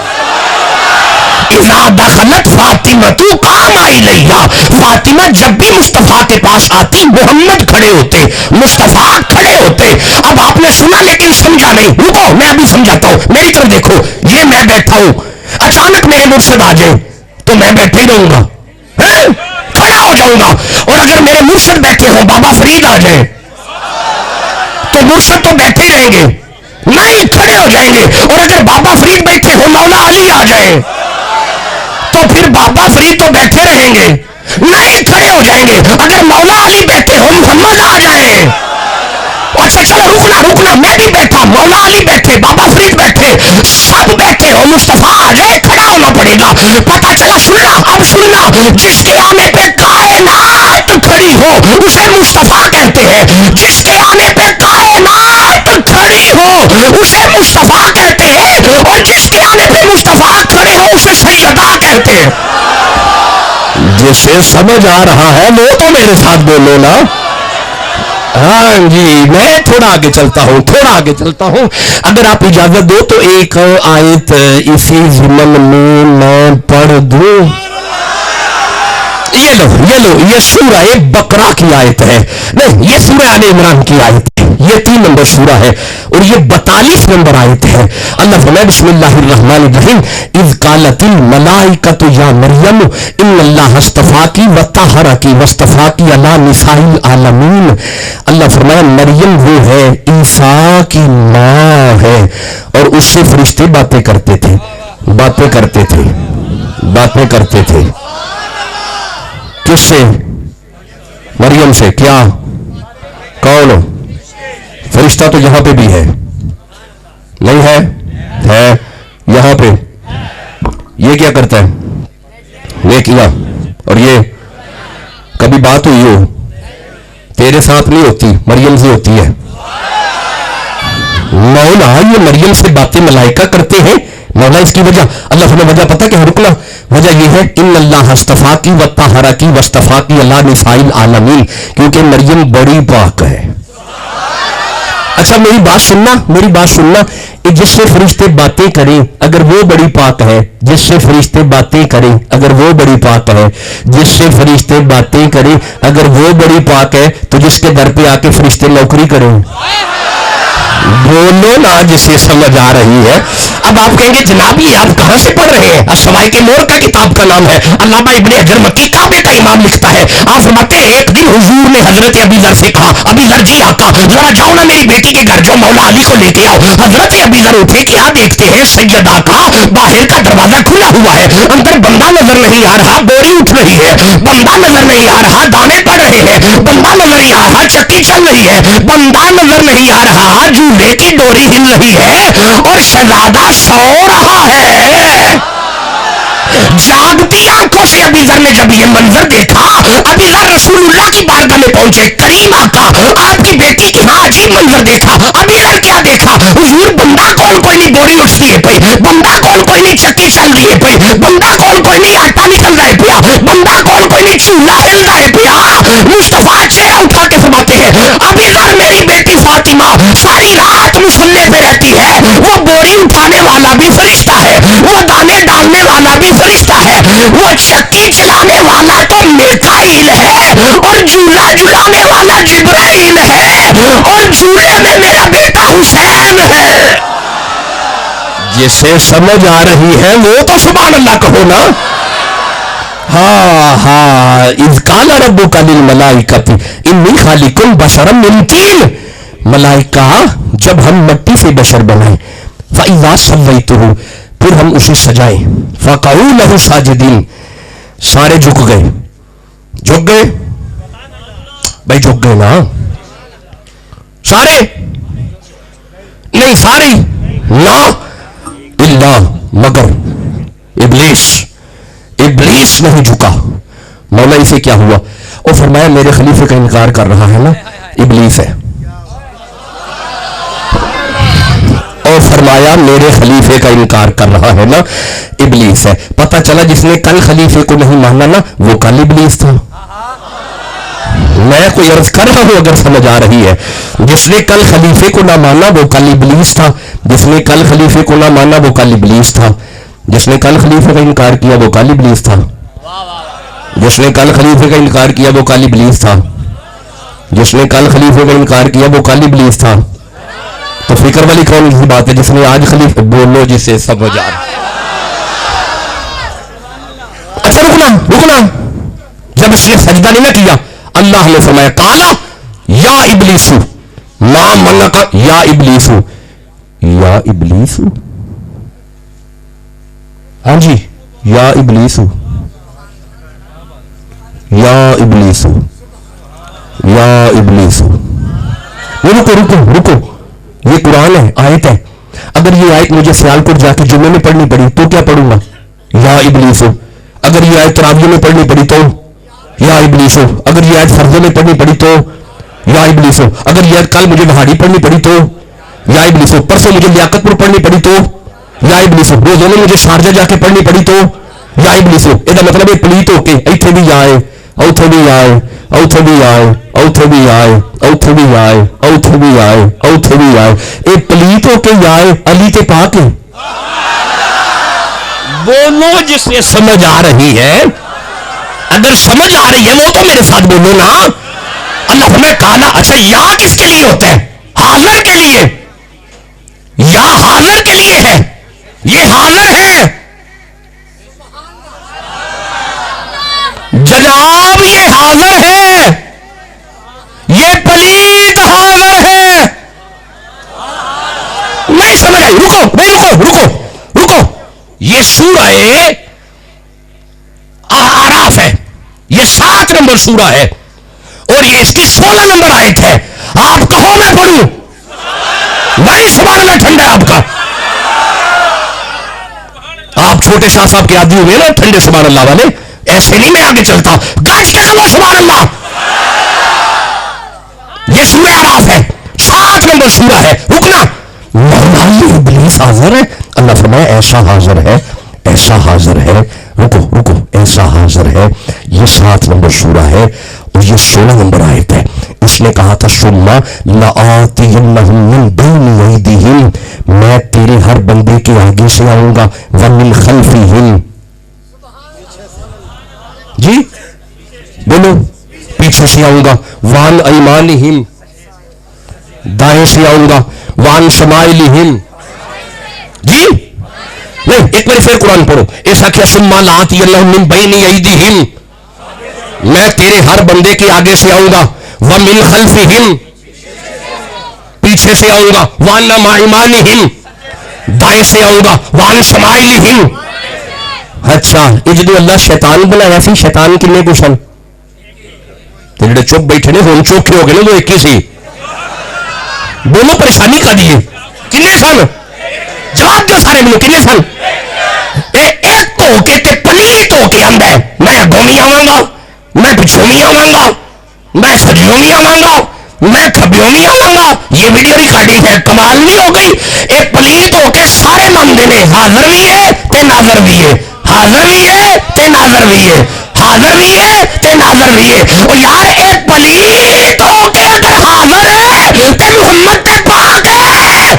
اذا دخلت فاطمہ قام الیہ، فاطمہ جب بھی مصطفیٰ کے پاس آتی محمد کھڑے ہوتے، مصطفیٰ کھڑے ہوتے۔ اب آپ نے سنا لیکن سمجھا نہیں، رکو میں ابھی سمجھاتا ہوں، میری طرف دیکھو، یہ میں بیٹھا ہوں، اچانک میرے مرشد آ جائیں تو میں بیٹھے ہی رہوں گا، کھڑا ہو جاؤں گا، اور اگر میرے مرشد بیٹھے ہوں، بابا فرید آ جائیں تو مرشد تو بیٹھے رہیں گے، نہیں کھڑے ہو جائیں گے، اور اگر بابا فرید بیٹھے ہوں، مولا علی آ جائیں تو پھر بابا فرید تو بیٹھے رہیں گے، نہیں کھڑے ہو جائیں گے، اگر مولا علی بیٹھے ہو محمد آ جائیں۔ اچھا چلو رکنا میں بھی بیٹھا، مولا علی بیٹھے، بابا فرید بیٹھے، سب بیٹھے ہو، مصطفیٰ آ جائے، کھڑا ہونا پڑے گا۔ پتہ چلا، سننا، جس کے آنے پہ کائنات کھڑی ہو اسے مصطفیٰ کہتے ہیں، جس کے آنے پہ کائنات کھڑی ہو اسے مصطفیٰ کہتے ہیں، اور جس کے آنے پہ مصطفیٰ کھڑے ہو اسے سیدہ کہتے ہیں۔ جسے سمجھ آ رہا ہے وہ تو میرے ساتھ بولو نا۔ ہاں جی، میں تھوڑا آگے چلتا ہوں، اگر آپ اجازت دو تو ایک آیت اسی ضمن میں پڑھ دوں۔ یہ لو یہ سورہ بقرہ کی آیت ہے، نہیں یہ سورہ آل عمران کی آیت ہے، یہ 3 نمبر سورہ ہے اور یہ 42 نمبر آیت ہے۔ اللہ فرمائے بسم اللہ الرحمن الرحیم اذ قالت الملائکۃ یا مریم ان اللہ اصطفاکی وطہرکی واصطفاکی علی نساء العالمین۔ اللہ فرمایا مریم وہ ہے، عیسیٰ کی ماں ہے، اور اس سے فرشتے باتیں کرتے تھے۔ کس سے؟ مریم سے۔ کیا؟ کون؟ فرشتہ تو یہاں پہ بھی ہے، نہیں ہے یہاں پہ۔ یہ کیا کرتا ہے؟ نیکیاں۔ اور یہ کبھی بات ہوئی ہو تیرے ساتھ نہیں ہوتی، مریم سے ہوتی ہے۔ مولا یہ مریم سے باتیں ملائکہ کرتے ہیں، مولا اس کی وجہ، اللہ نے وجہ پتہ کہ رکنا، وجہ یہ ہے ان اللہ اصطفاکی وطہرکی واصطفاکی علی نساء العالمین، کیونکہ مریم بڑی پاک ہے۔ اچھا میری بات سننا، جس سے فرشتے باتیں کریں اگر وہ بڑی پاک ہے، جس سے فرشتے باتیں کریں اگر وہ بڑی پاک ہے، جس سے فرشتے باتیں کریں اگر وہ بڑی پاک ہے، تو جس کے در پہ آ کے فرشتے نوکری کریں، بولو نا جسے سمجھ آ رہی ہے۔ اب آپ کہیں گے جناب یہ آپ کہاں سے پڑھ رہے ہیں؟ السوائق نور کا کتاب کا نام ہے، علامہ ابن حجر مکی کعبے کا امام لکھتا ہے. آپ فرماتے ہیں ایک دن حضور نے حضرت ابی ذر سے کہا ابی ذر جی آقا ذرا جاؤ نا میری بیٹی کے گھر جو مولا علی کو لے کے آؤ. حضرت ابی ذر اٹھے، کیا دیکھتے ہیں سید آقا باہر کا دروازہ کھلا ہوا ہے، اندر بندہ نظر نہیں آ رہا، بوری اٹھ رہی ہے، بندہ نظر نہیں آ رہا، دانے پڑ رہے ہیں، بندہ نظر نہیں آ رہا، چکی چل رہی ہے، بندہ نظر نہیں آ رہا، جھولے کی ڈوری ہل رہی ہے اور شہزادہ سو رہا ہے. جاگتی آنکھوں سے ابی ذر نے جب یہ منظر دیکھا، ابی ذر رسول اللہ کی بارگاہ میں پہنچے، کریم آقا آپ کی بیٹی کے ہاں عجیب منظر دیکھا. ابی ذر کیا دیکھا؟ حضور بندہ کون کوئی نہیں بوری اٹھتی ہے پئی، بندہ کون کوئی نہیں چکی چل رہی ہے پئی، بندہ کون کوئی نہیں آٹا نکل رہا ہے پیا، بندہ کون کوئی نہیں چولہا ہل رہا ہے پیا. مصطفیٰ چہرہ اٹھا کے فرماتے ہیں ابی ذر میری بیٹی فاطمہ ساری رات مصلے پہ رہتی ہے، وہ بوری اٹھانے والا بھی فرشتہ ہے، وہ دانے ڈالنے والا بھی فرشتہ ہے، وہ چکی چلانے والا تو میکائیل ہے، اور جھولا جھلانے والا جبرائیل ہے، اور جھولے میں میرا بیٹا حسین ہے. جسے سمجھ آ رہی ہے وہ تو سبحان اللہ کہو نا. ہاں ہاں اذ قال ربک للملائکۃ انی خالق بشرا من طین. ملائکہ جب ہم مٹی سے بشر بنائیں، فاذا سویتہ پھر ہم اسے سجائیں، فقعوا لہ ساجدین سارے جھک گئے. جھک گئے بھائی، جھک گئے نا سارے؟ نہیں سارے لا الا مگر ابلیس. ابلیس نہیں جھکا. مولا اسے کیا ہوا؟ اور فرمایا میرے خلیفے کا انکار کر رہا ہے نا، ابلیس ہے. اور فرمایا میرے خلیفے کا انکار کر رہا ہے نا، ابلیس ہے. پتہ چلا جس نے کل خلیفے کو نہیں مانا نا وہ کل ابلیس تھا. میں کوئی عرض کر رہا ہوں اگر سمجھ آ رہی ہے. جس نے کل خلیفے کو نہ مانا وہ کل ابلیس تھا، جس نے کل خلیفے کو نہ مانا وہ کل ابلیس تھا، جس نے کل خلیفے کا انکار کیا وہ کل ابلیس تھا، جس نے کل خلیفے کا انکار کیا وہ کل ابلیس تھا، جس نے کل خلیفے کا انکار کیا وہ کل ابلیس تھا. تو فکر والی کون سی بات ہے جس نے آج خلیفے بولو جسے سمجھ آ رہا. اچھا رکنا جب اس نے سجدہ نہیں نہ کیا اللہ نے فرمایا کالا یا ابلیسو ما منعک یا ابلیسو. یا ابلیسو ہاں جی یا ابلیسو یا ابلیسو یا ابلیسو. رکو یہ قرآن ہے، آیت ہے. اگر یہ آیت مجھے سیالکوٹ جا کے جمعے میں پڑھنی پڑی تو کیا پڑھوں گا؟ یا ابلیسو. اگر یہ آیت تراویح میں پڑھنی پڑی تو یا ابلیسو. اگر یہ آیت فرضوں میں پڑھنی پڑی تو یا ابلیسو. اگر یہ آیت کل مجھے وہاڑی پڑھنی پڑی تو یا ابلیسو. پرسوں مجھے لیاقت پور پڑھنی پڑی تو یا ابلیسو. روزوں میں مجھے شارجہ جا کے پڑھنی پڑی تو یا ابلیسو. یہ مطلب ہے پلیت ہو کے ایتھے بھی آئے اوتھے بھی آئے اوتھے بھی آئے اوتھے بھی آئے اوتھے بھی آئے اوتھے بھی آئے اوتھے بھی آئے. اے پلیت ہو کے آئے علی تے پا کے. بولو جس سے سمجھ آ رہی ہے. اگر سمجھ آ رہی ہے وہ تو میرے ساتھ بولو نا. اللہ ہمیں کالا. اچھا یا کس کے لیے ہوتا ہے؟ حاضر کے لیے. یا حاضر کے لیے ہے. یہ حاضر ہے جناب، یہ حاضر ہے، یہ پلیت حاضر ہے. نہیں سمجھ آئی؟ رکو. یہ سورہ اعراف ہے، یہ 7 نمبر سورہ ہے اور یہ اس کی 16 نمبر آیت ہے. آپ کہو میں پڑھوں؟ بھائی سبحان اللہ ٹھنڈا آپ کا. آپ چھوٹے شاہ صاحب کے آدمی ہوئے نا ٹھنڈے سبحان اللہ والے، ایسے نہیں میں آگے چلتا. گاج کے کہو سبحان اللہ. یہ سورہ اعراف ہے، 7 نمبر سورہ ہے. رکنا مولا یہ ابلیس حاضر ہے. اللہ فرمایا ایسا حاضر ہے، ایسا حاضر ہے. رکو ایسا حاضر ہے. یہ 7 نمبر سورہ ہے اور یہ 16 نمبر آیت ہے. اس نے کہا تھا سما لآتینہم من بین ایدیہم، میں تیرے ہر بندے کے آگے سے آؤں گا، ومن خلفہم. جی بولو. پیچھے سے آؤں گا، وان ایمانہم دائیں سے آؤں گا، وان شمائلہم. جی نہیں، ایک بار پھر قرآن پڑھو. ایسا کیا سما لاتی اللہ من بین ایدیہم، میں تیرے ہر بندے کے آگے سے آؤں گا. ومن خلفہم، پیچھے سے آؤں گا. وعن ایمانہم، دائیں سے آؤں گا. وعن شمائلہم. اچھا یہ جدو اللہ شیطان بنایا سی، شیطان کنے کو سن؟ تو جڑے چپ بیٹھے نے ہون چوکھے ہو گئے نا، وہ ایک ہی سی. بولو پریشانی کا دیے کنے سن؟ جواب دو سارے ملو، کنے سن؟ ایک تو ہو کے تے پلیت ہو کے آندا ہے میں اگوں بھی آواں گا، میں پچھوں بھی آواں گا، میں سجیوں بھی آواں گا، میں کھبیوں بھی آواں گا. یہ ویڈیو ریکارڈنگ ہے، کمال نہیں ہو گئی؟ ایک پلیت ہو کے سارے مانتے نے حاضر بھی ہے تے ناظر بھی ہے، حاضر بھی ہے تے ناظر بھی ہے، حاضر بھی ہے تے ناظر بھی ہے. اور یار ایک پلیت ہو کے اگر حاضر ہے تے محمد تے پاک ہے.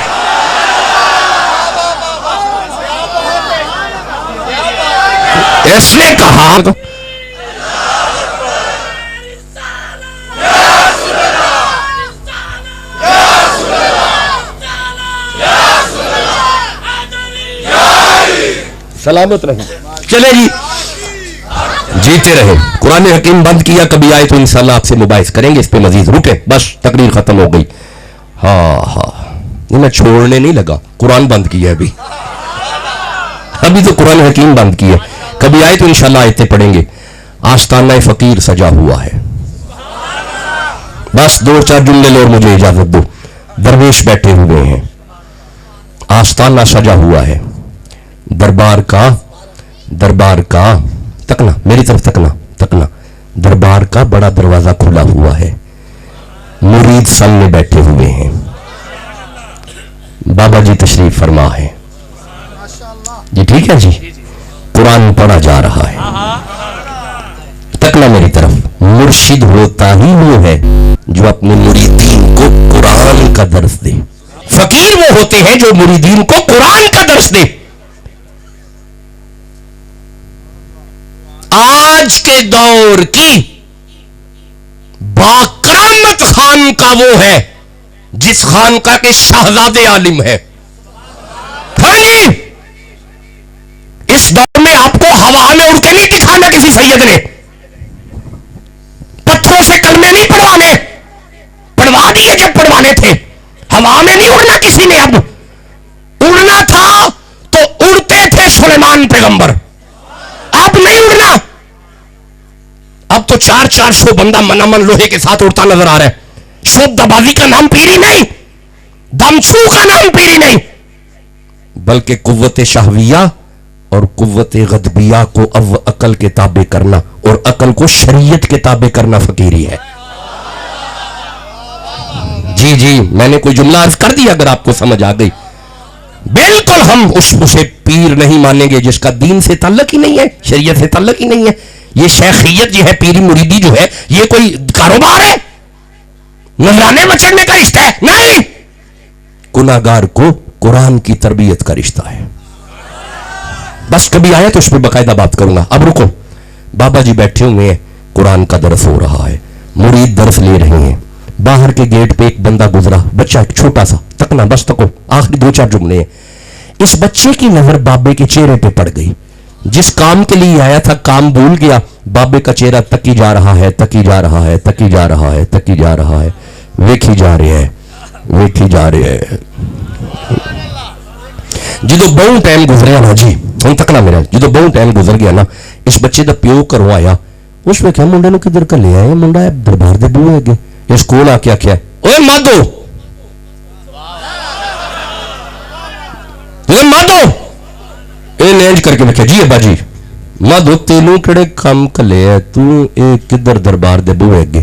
اس نے کہا سلامت رہے. چلے جی جیتے رہے. قرآن حکیم بند کیا، کبھی آئے تو انشاءاللہ آپ سے مباحث کریں گے اس پہ مزید. رکے بس، تقریر ختم ہو گئی. ہاں یہ میں چھوڑنے نہیں لگا، قرآن بند کیا ابھی تو قرآن حکیم بند کیا. کبھی آئے تو انشاءاللہ آیتیں پڑھیں گے. آستانہ فقیر سجا ہوا ہے. بس 2-4 جملے لو اور مجھے اجازت دو. درویش بیٹھے ہوئے ہیں، آستانہ سجا ہوا ہے. دربار کا تکنا، میری طرف تکنا. دربار کا بڑا دروازہ کھلا ہوا ہے. مرید سامنے بیٹھے ہوئے ہیں. بابا جی تشریف فرما ہے جی. ٹھیک ہے جی. قرآن پڑھا جا رہا ہے. تکنا میری طرف. مرشد ہوتا ہی وہ ہے جو اپنے مریدین کو قرآن کا درس دے. فقیر وہ ہوتے ہیں جو مریدین کو قرآن کا درس دے. آج کے دور کی باکرامت خانقاہ وہ ہے جس خانقاہ کے شہزادے عالم ہے. ہاں جی، اس دور میں آپ کو ہوا میں اڑ کے نہیں دکھانا کسی سید نے. پتھروں سے کلمے نہیں پڑھوانے، پڑھوا دیے جب پڑھوانے تھے. ہوا میں نہیں اڑنا کسی نے. اب اڑنا تھا تو اڑتے تھے سلیمان پیغمبر. اب نہیں اڑنا. اب تو 400 بندہ من لوہے کے ساتھ اڑتا نظر آ رہا ہے. شوب دبازی کا نام پیری نہیں، دمچو کا نام پیری نہیں، بلکہ قوت شہویہ اور قوت غضبیہ کو عقل کے تابع کرنا اور عقل کو شریعت کے تابع کرنا فقیری ہے. جی میں نے کوئی جملہ عرض کر دیا اگر آپ کو سمجھ آ گئی. بالکل ہم اسے پیر نہیں مانیں گے جس کا دین سے تعلق ہی نہیں ہے، شریعت سے تعلق ہی نہیں ہے. یہ شیخیت جو ہے، پیری مریدی جو ہے، یہ کوئی کاروبار ہے؟ نذرانے مچڑنے کا رشتہ ہے؟ نہیں. گناہگار کو قرآن کی تربیت کا رشتہ ہے. بس کبھی آیا تو اس پہ باقاعدہ بات کروں گا. اب رکو. بابا جی بیٹھے ہوئے ہیں، قرآن کا درس ہو رہا ہے، مرید درس لے رہے ہیں. باہر کے گیٹ پہ ایک بندہ گزرا، بچہ ایک چھوٹا سا. تکنا بس تکو، آخری 2-4 جملے ہیں. اس بچے کی نظر بابے کے چہرے پہ پڑ گئی. جس کام کے لیے آیا تھا کام بھول گیا. بابے کا چہرہ تکی جا رہا ہے، تکی جا رہا ہے، تکی جا رہا ہے، تکی جا رہا ہے. ویکھی جا رہے ہیں، ویکھی جا رہے ہیں. جدو بہت ٹائم گزریا نا جی، ہوں تکنا میرا، جدو بہت ٹائم گزر گیا نا، اس بچے دا پیو کرو آیا. اس میں کیا منڈے نو کدھر کر لے آئے؟ منڈا دربار دے بوئے گے. اس کول آ کے آخیا اوے مادو، مادو. اے نینج کر کے لکھا جی ابا جی مادو تینوں کڑے کام کلے ہے تو اے کدھر دربار دے بوئے اگے.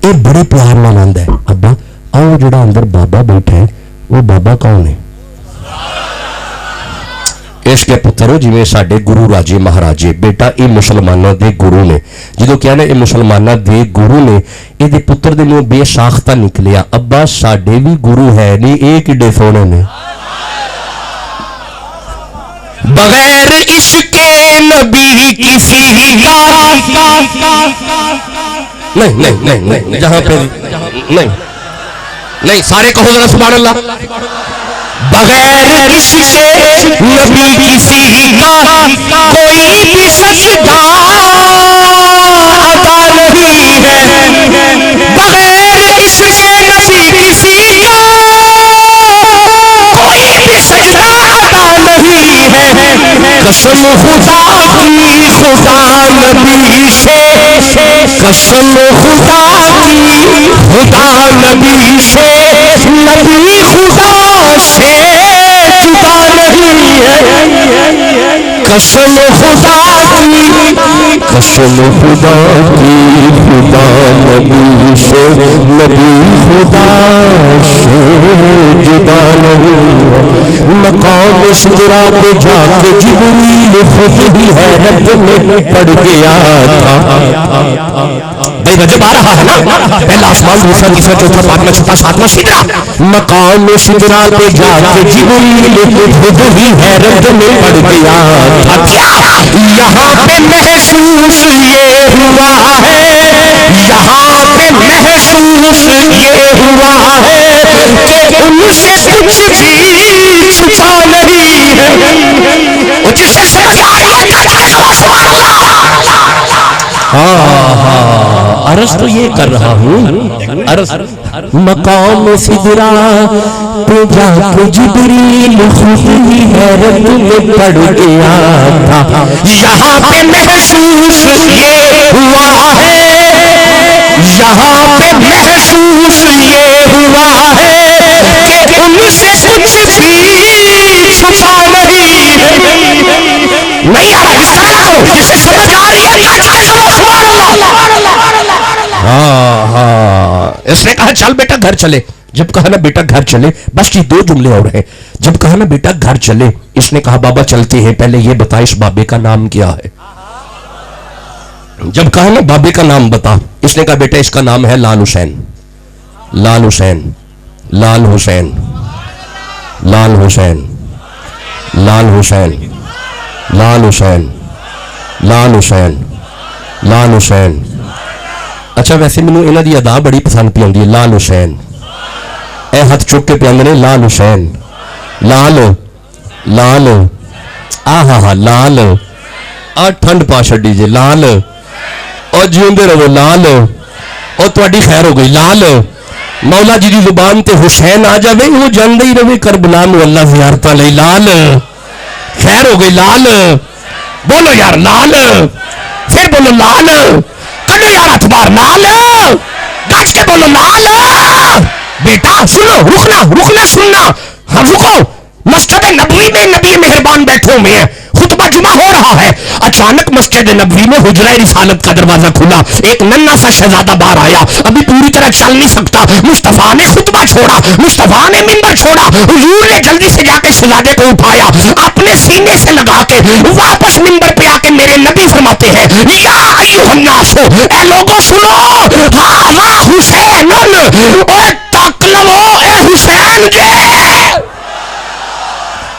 اے بڑے پیار نال آندا ہے ابا آؤ جڑا اندر بابا بیٹھا ہے وہ بابا کون ہے؟ اس کے پترو جی میں ساڈے گرو راجے مہاراجے بیٹا اے مسلمانوں دے گرو نے. جدو کہنا اے مسلمانوں دے گرو نے، اے دے پتر دے منہ بے ساختہ نکلیا ابا ساڈے بھی گرو ہے نہیں، اے کڈے سونے نے. بغیر عشق نبی کسی کا نہیں جہاں پہ نہیں سارے کہو ذرا سبحان اللہ. بغیر عشق نبی کسی قسم خدا کی خدا نبی سے، قسم خدا کی خدا نبی سے، نبی خدا سے جدا نہیں ہے، قسم خدا کی قسم خدا کی خدا نبی سے، نبی خدا سے جدا نہیں ہے، مقام سدرا پہ جا کے جبریل خود بھی حیرت میں پڑ گیا تھا۔ بھائی رجب آ رہا ہے نا، پہلا آسمان دوسرا تیسرا چوتھا پانچواں چھٹا ساتواں سدرا، مقام سدرا پہ جا کے جبریل خود بھی حیرت میں پڑ گیا تھا۔ کیا یہاں پہ محسوس یہ ہوا ہے، یہاں پہ محسوس یہ ہوا ہے کہ ان سے کچھ بھی چھپا نہیں ہے، وہ جسے سمجھ آ رہی ہے سبحان اللہ۔ عرض تو یہ کر رہا ہوں، عرض مقام سدرا پہ جا کے جبریل خود ہی حیرت میں پڑ گیا تھا، یہاں پہ محسوس یہ ہوا ہے، یہاں پہ محسوس یہ ہوا ہے کہ ان سے کچھ بھی چھپا نہیں ہے۔ نہیں آ رہا، اس طرح کرو جسے سمجھ آ رہی ہے سبحان اللہ۔ ہاں اس نے کہا چل بیٹا گھر چلے، جب کہا نا بیٹا گھر چلے، بس یہ 2 جملے اور ہیں، جب کہا نا بیٹا گھر چلے، اس نے کہا بابا چلتے ہیں، پہلے یہ بتا اس بابے کا نام کیا ہے۔ جب کہا نا بابے کا نام بتا، اس نے کہا بیٹا اس کا نام ہے لال حسین، لال حسین، لال حسین، لال حسین، لال حسین، لال حسین، لال حسین، لال حسین۔ اچھا ویسے مینوں انہاں دی ادا بڑی پسند پی آندی ہے، لال حسین، اے ہاتھ چک کے پیاندے نے لال حسین، لال لال آہا ہا لال، آ ٹھنڈ پا چھڈی جے لال، اور جیوندے رہو لال، اور تہاڈی خیر ہو گئی لال۔ مولا جی دی زبان تے حسین آ جاوے وہ جاندے ہی رہے کربلا نو اللہ زیارتاں لئی لال، خیر ہو گئی لال، بولو یار لال، پھر بولو لال، کڈو یار ہاتھ باہر لال، گج کے بولو لال۔ بیٹا سنو، رکنا سننا، ہاں رکو، مسجد نبوی میں نبی مہربان بیٹھے ہوئے ہیں، خطبہ جمعہ ہو رہا ہے، اچانک مسجد نبوی میں حجرہ رسالت کا دروازہ کھلا، ایک ننھا سا شہزادہ باہر آیا، ابھی پوری طرح چل نہیں سکتا، مصطفیٰ نے خطبہ چھوڑا، مصطفیٰ نے منبر چھوڑا، حضور نے جلدی سے جا کے شہزادے کو اٹھایا، اپنے سینے سے لگا کے واپس منبر پہ آ کے میرے نبی فرماتے ہیں یا ایھا الناس، اے لوگوں سنو، ھذا حسین، اے تک لو اے حسین جے،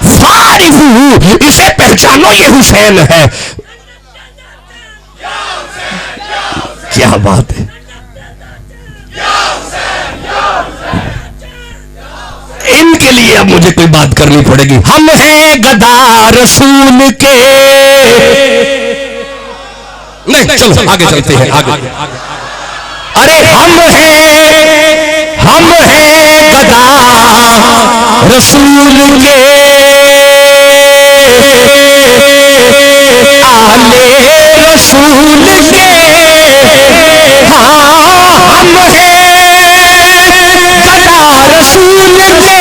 فارفو، اسے پہچانو یہ حسین ہے۔ کیا بات ہے، ان کے لیے اب مجھے کوئی بات کرنی پڑے گی۔ ہم ہیں گدا رسول کے، نہیں چلو آگے چلتے ہیں، آگے، ارے ہم ہیں گدا رسول کے، آلے رسول کے، ہاں ہم ہیں گدا رسول کے،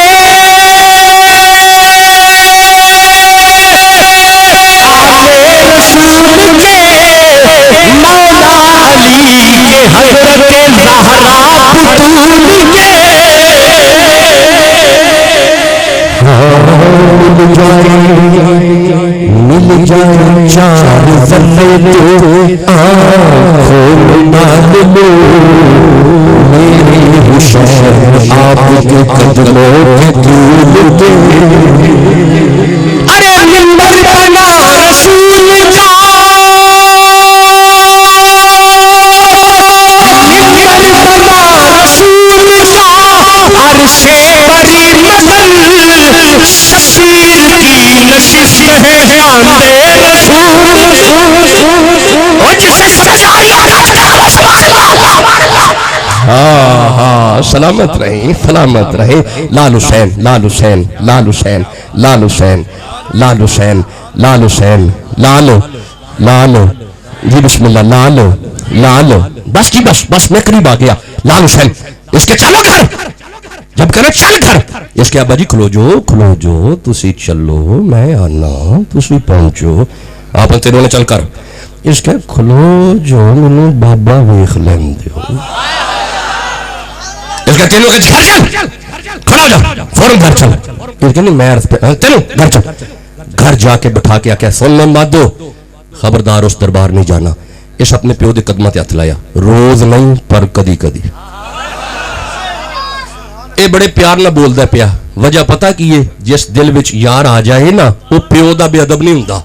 آلے رسول کے، مولا علی کے، حضرت زہرا بطول کے، مل جائے چار ذرے تو آنکھوں میں ڈال لو، میرے حسین آپ کے قدموں کے دھول کے، ارے منبر بنا رسول کا، منبر بنا رسول کا، عرش بری مدل شبیر کی نشست ہے، شاندے رسول، اور جسے سمجھ آ رہی ہاں سلامت رہیں، سلامت رہے، لال حسین، لال حسین، لال حسین۔ لال حسین لال حسین لال حسین لال لال جی بسم اللہ لال لال بس جی بس میں قریب آ گیا لال حسین اس کے چلو گھر جب کہنا چل گھر اس کے ابا جی کھلو جو تسی چلو میں آنا تسی پہنچو آپ تیروں نے چل کر اس کے کھلو جو منو بابا ویخ لین دیو اس کے تینوں کے گھر چل کھڑا ہو جا فوراں گھر چل اس کے نہیں میں عرض پہ تینوں گھر چل گھر جا کے بٹھا کے آکے سن لیں بات دو خبردار اس دربار نہیں جانا اس اپنے پیو دے قدمہ تے ہتھ لایا روز نہیں پر کدی کدی اے بڑے پیار نہ بولدا پیا وجہ پتہ کی ہے جس دل وچ یار آ جائے نا وہ پیو دا بے ادب نہیں ہوندا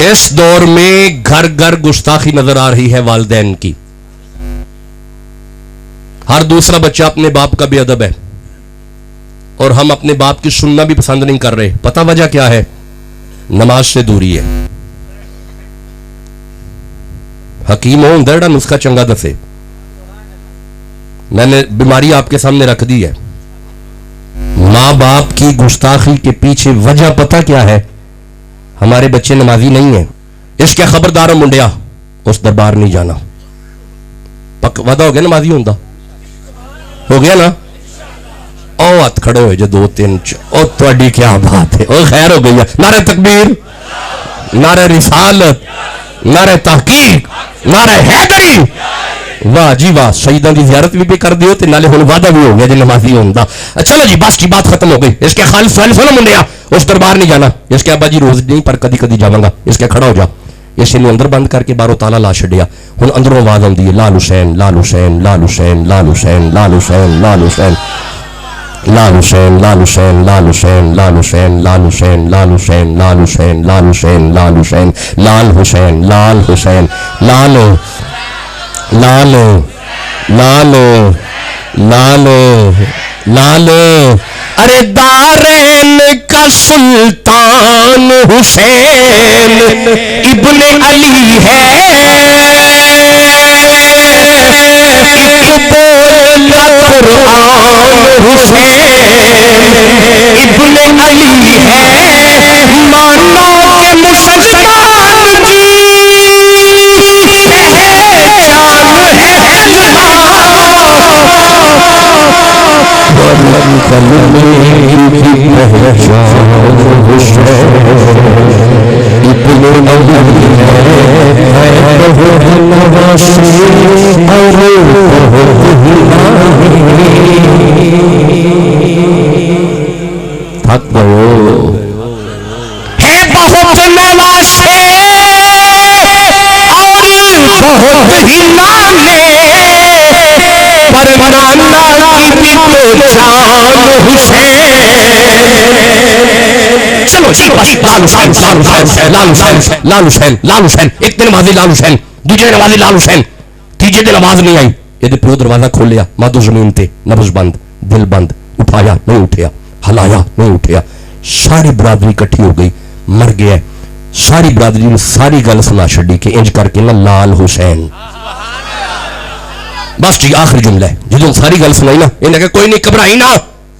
اس دور میں گھر گھر گستاخی نظر آ رہی ہے والدین کی ہر دوسرا بچہ اپنے باپ کا بے ادب ہے اور ہم اپنے باپ کی سننا بھی پسند نہیں کر رہے پتہ وجہ کیا ہے نماز سے دوری ہے حکیم ہوں درڑا نسخہ چنگا دسے میں نے بیماری آپ کے سامنے رکھ دی ہے ماں باپ کی گستاخی کے پیچھے وجہ پتہ کیا ہے ہمارے بچے نمازی نہیں ہیں اس کے خبردار منڈیا اس دربار نہیں جانا وعدہ ہو گیا نمازی ہوں ہو گیا نا او ہاتھ کھڑے ہوئے جو دو تین او تواڈی کیا بات ہے او خیر ہو گئی ہے نعرہ تکبیر نعرہ رسالت نعرہ تحقیق نعرہ حیدری واہ جی واہ شہیدان کی زیارت بھی کر دیو تے نالے ہن وعدہ بھی ہو گیا جو نمازی ہوندا چلو جی بس کی بات ختم ہو گئی اس کے خالص سوال سنو منڈیا اس دربار نہیں جانا اس کے ابا جی روز نہیں پر کدی کدی جاواں گا اس کے کھڑا ہو جا اس نے اندر بند کر کے باہروں تالا لا چھڈیا ہن اندروں آواز آندی ہے لال حسین لال حسین لال حسین لال حسین لال حسین لال حسین لال حسین لال حسین لال حسین لال حسین لال حسین لال حسین لال حسین لال حسین لال حسین لال حسین لال حسین لال لال لال لال لال ارے دارین کا سلطان حسین ابن علی ہے ایک بولا قرآن حسین ابن علی ہے مانا کہ مسلمان کی پہچان ہے تھک گئے ہے بہت نواسے اور بہت ہی نانے پر نانا کی بھی تو جان حسین چلو جی بس لال حسین لال حسین لال حسین لال حسین ایک دن نمازی لال حسین دوسرے نمازی لال حسین تیجے دن آواز نہیں آئی یہ پیو دروازہ کھولیا مادو زمین تے نبض بند دل بند اٹھایا نہیں اٹھیا ہلایا نہیں اٹھیا ساری برادری کٹھی ہو گئی مر گیا ساری برادری نے ساری گل سنا چھڈی کہ انج کر کے نا لال حسین بس ٹھیک آخری جملہ ہے جدوں ساری گل سنائی نا انہیں کہ کوئی نہیں گھبرائی نا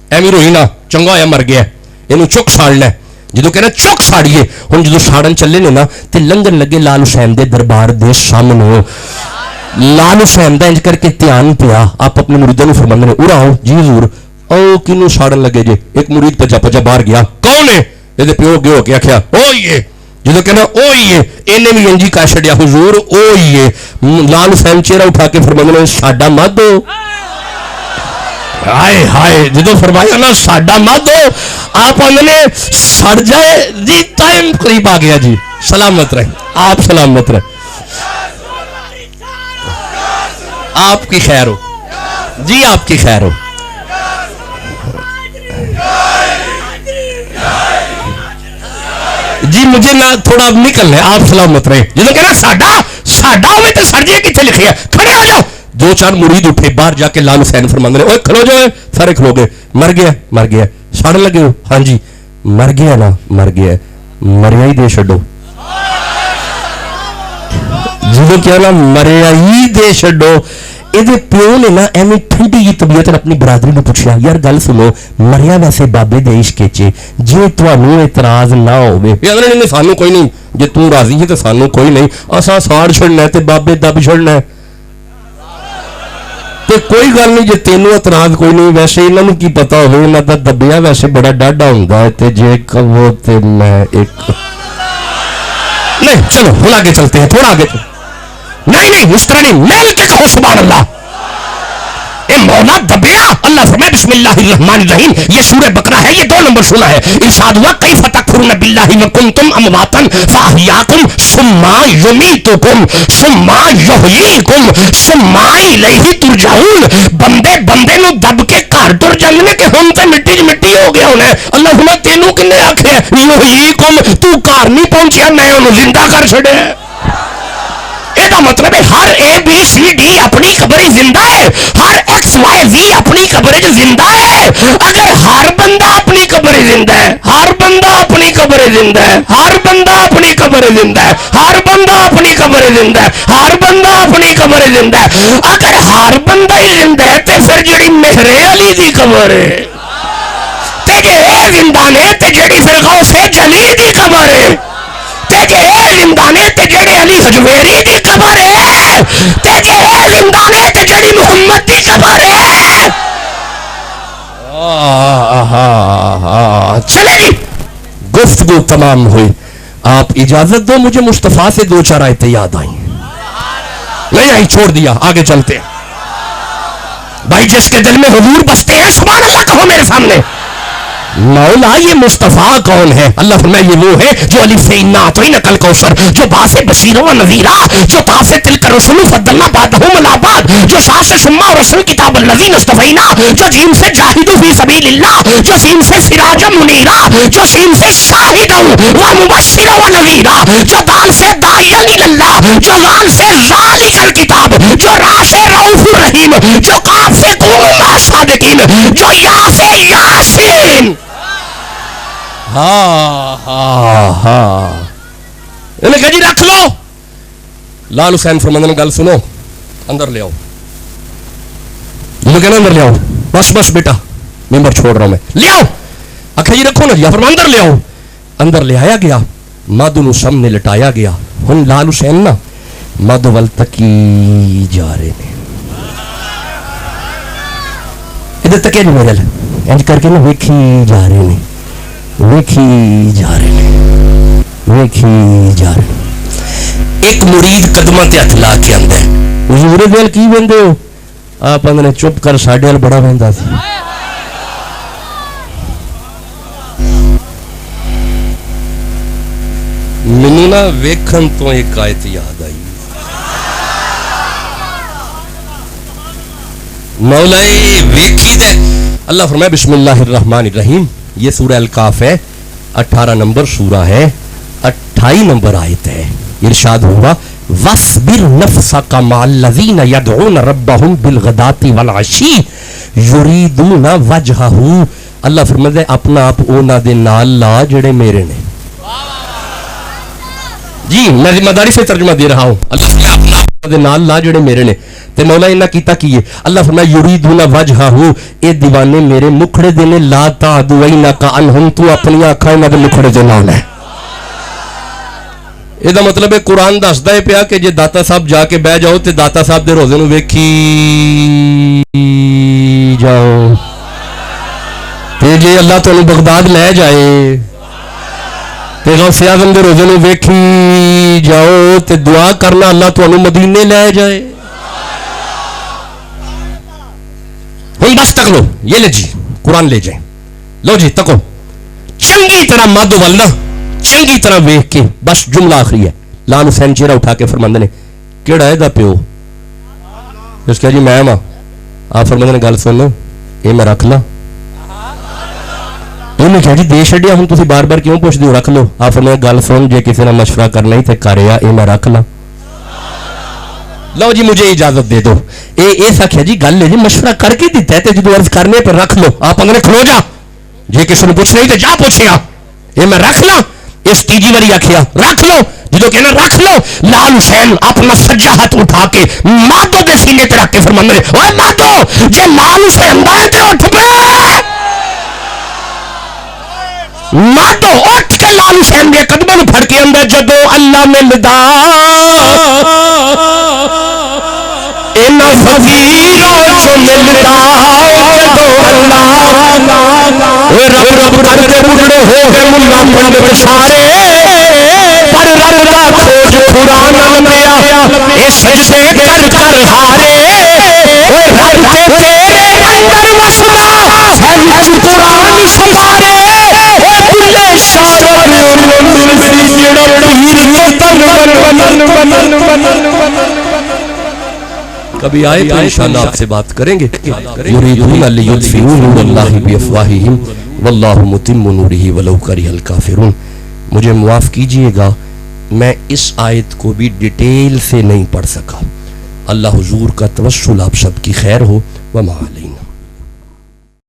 ایویں روئی نا چنگا ہویا مر گیا اینوں چک ساڑنا جدوں کہنا چک ساڑیے ہن جدوں ساڑن چلے نے نا تے لنگن لگے لال حسین دے دربار دے سامنے لال حسین دا انج کر کے دھیان پیا آپ اپنے مریداں نوں فرماندے نے اڑا آؤ جی حضور او کینوں ساڑن لگے جے ایک مرید پجا پجا باہر گیا کون ہے یہ پیو گئے ہو کے آخیا او یہ جدو کہنا او یہ انہیں بھی انجی کہہ چھڑیا حضور او یہ لال حسین چہرہ اٹھا کے فرماندے نے ساڈا مت دو ہائے ہائے جدو فرمایا نا ساڈا مت دو آپ نے سڑ جائے جی ٹائم قریب آ گیا جی سلامت رہے آپ سلامت رہے آپ کی خیر ہو جی آپ کی خیر ہو جی مجھے نہ تھوڑا نکلنا ہے آپ سلامت رہے جنہوں کہنا ساڈا ہوئے تو سر جی کتنے لکھے ہے کھڑے ہو جاؤ دو چار مرید اٹھے باہر جا کے لال حسین فرماندے نے اوے کھلو جاؤ سارے کھلو گئے مر گیا ساڑ لگے ہو ہاں جی مر گیا نا مر گیا مریا ہی دے چھڈو جدو کیا نا مریا ہی دے چھڈو. یہ پیو نے نا ایویں ٹھنڈی جی طبیعت اپنی برادری نے پوچھا یار گل سنو مریا ویسے بابے دے عشق چ جی تمہیں اعتراض نہ ہوے نہیں سانو کوئی نہیں جی تو راضی ہے تو سانو کوئی نہیں اساں ساڑ چھڑنا ہے تے بابے دب چھڑنا ہے تے کوئی گل نہیں جی تینوں اعتراض کوئی نہیں. ویسے انہاں نوں کی پتا ہوے انہاں دا دبیا ویسے بڑا ڈاڈا ہوندا ہے تے جے کہو تے میں ایک نہیں چلو ہن آگے چلتے ہیں تھوڑا آگے نہیں اس طرح نہیں مل کے کہو سبحان اللہ. اے مولا دبیا اللہ فرمائے بسم اللہ الرحمن الرحیم. یہ سورہ بقرہ ہے, یہ 2 نمبر سورہ ہے. ارشاد ہوا کیف تکفرون باللہ وکنتم امواتا فاحیاکم ثم یمیتکم ثم یحییکم ثم الیہ ترجعون. بندے بندے نو دب کے گھر ٹر جاندے نے کہ ہن تے مٹی چ مٹی ہو گیا ہونا. اللہ فرمائے تینوں کنے آکھیا یحییکم تو گھر نہیں پہنچیا میں اونوں زندہ کر چھڑیا. یہ مطلب ہے ہر اے بی سی ڈی اپنی قبر زندہ ہے, ہر ایکس وائی زی اپنی قبر زندہ ہے. اگر ہر بندہ اپنی قبر زندہ ہے, ہر بندہ اپنی قبر زندہ ہے, ہر بندہ اپنی قبر زندہ ہے, ہر بندہ اپنی قبر زندہ ہے, ہر بندہ اپنی قبر زندہ ہے, اگر ہر بندہ ہی زندہ ہے تے پھر جڑی مہر علی دی قبر ہے تے جے اے زندہ نے تے جڑی پھر غوث جلی دی قبر ہے تے جے اے زندہ نے تے جڑی علی حجویری دی قبر ہے تے جے اے زندہ نے تے جڑی محمد دی قبر ہے. چلے جی گفتگو تمام ہوئی. آپ اجازت دو مجھے مصطفیٰ سے 2-4 آیتیں یاد آئیں. نہیں آئی چھوڑ دیا, آگے چلتے ہیں. بھائی جس کے دل میں حضور بستے ہیں سبحان اللہ کہو میرے سامنے. مولا یہ مصطفیٰ کون ہے؟ اللہ فرمائے یہ وہ ہے جو الف سے انا اعطیناک الکوثر, جو با سے بشیرا و نذیرا, جو تا سے تلک الرسل فضلنا بعضهم علی بعض, جو شا سے ثم ورسل کتاب الذین اصطفینا, جو جیم سے جاہدوا فی سبیل اللہ, جو سین سے سراجا منیرا, جو سین سے شاہدا و مبشرا و نذیرا, جو دال سے داعی الی اللہ, جو غال سے ذالک الکتاب, جو را سے رؤوف الرحیم, جو قاف سے کونوا مع الصادقین, جو یا سے یاسین. ہاں انہیں کہا جی رکھ لو. لال حسین فرماندے نے گل سنو اندر لے آؤ. جو کہنا اندر لے آؤ, بس بس بیٹا ممبر چھوڑ رہا ہوں میں, لے آؤ. آخر جی رکھو نا جی, فرما اندر لے آؤ. اندر لے آیا گیا, مادو نو سامنے لٹایا گیا. ہن لال حسین نا مادو ول تکی جا رہے نے, ادھر تکے نہیں میرے انج کر کے نا ویکھی جا رہے نے, ویکھی جا رہے ہیں, ویکھی جا رہے ہیں. ایک مرید قدمہ تے ہتھ لا کے آندا ہے, حضور دل کی ویندے ہو؟ آپ نے چپ کر ساڈے ول بڑا ویندا سی. مینوں نا ویکھن تو ایک آیت یاد آئی. مولا ویکھی دے. اللہ فرمائے بسم اللہ الرحمن الرحیم. یہ سورہ الکاف ہے, 18 نمبر سورہ ہے, 28 نمبر آیت ہے. ارشاد ہوا وَاصْبِرْ نَفْسَكَ مَعَ الَّذِينَ يَدْعُونَ رَبَّهُمْ بِالْغَدَاةِ وَالْعَشِيِّ يُرِيدُونَ وَجْهَهُ. اللہ فرماتا ہے اپنا آپ اونا دے نال لا جڑے میرے نے. جی میں ذمہ داری سے ترجمہ دے رہا ہوں. اللہ فرماتا ہے اپنا آپ دے نال لا جڑے میرے نے. تے مولا انہاں کیتا کیے؟ اللہ فرمایا یریدون وجہہ, اے دیوانے میرے مکھڑے دے نے, لا تعدوینک عنہم, تو اپنی اکھاں انہاں دے مکھڑے دے نال ہے. یہ دا مطلب ہے قرآن دسدا ہے پیا کہ جے داتا صاحب جا کے بہ جاؤ تے داتا صاحب دے روزے نو ویکھی جاؤ, تے جے اللہ تانوں بغداد لے جائے تے غوث اعظم دے روزے نو ویکھی جاؤ تے دعا کرنا اللہ تانوں مدینے لے جائے. ہن بس تک لو, یہ لے جی قرآن لے جائیں, لو جی تکو چنگی طرح مادو والنا چنگی طرح ویکھ کے. بس جملہ آخری ہے. لال حسین چہرہ اٹھا کے فرماندے نے کیڑا ہے دا پیو؟ اس کہا جی میں ماں. آپ فرماندے نے گل سن اے میں رکھ لا. انہیں کہا جی دے چھڈیا ہن تسی بار بار کیوں پوچھدے ہو, رکھ لو. آپ فرماندے گل سن جے کسی نے مشورہ کرنا ہی تے کریا, اے میں رکھ لا. لو جی مجھے اجازت دے دو. ایسا کیا جی گل ہے جی مشورہ کر کے دیتا ہے تے جدو عرض کرنے پر رکھ لو. آپ اندر کھلو جا, جے کسی نے پوچھنا ہی تے جا پوچھیا, اے میں رکھ لا. اس تیجی والی آخیا رکھ لو، جدو کہنا رکھ لو، لال حسین اپنا سجا ہاتھ اٹھا کے مادو دے سینے تے رکھ کے فرماندے نے اوے مادو جے لال حسین دا تے اٹھ پے، مادو اٹھ کے لال حسین دے قدموں نوں پھڑ کے اندر جدو اللہ ملدا اینا فقیروں جو ملدا جدو اللہ رب رب کر کے بڑھڑے ہو گئے ملا پنڈت سارے پر رب دا کھوج قرآن لمبیا اے سجدے کر کر ہارے رب تے تیرے اندر وسدا ہے وچ قرآن سنبھارے کلے شارت منزل جڑا پیر متن کبھی آئے تو انشاءاللہ آپ سے بات کریں گے. یریدون لیطفئوا نور اللہ بافواہہم واللہ متم نورہ ولو کرہ الکافرون. مجھے معاف کیجئے گا میں اس آیت کو بھی ڈیٹیل سے نہیں پڑھ سکا. اللہ حضور کا توسل آپ سب کی خیر ہو. وما علینا.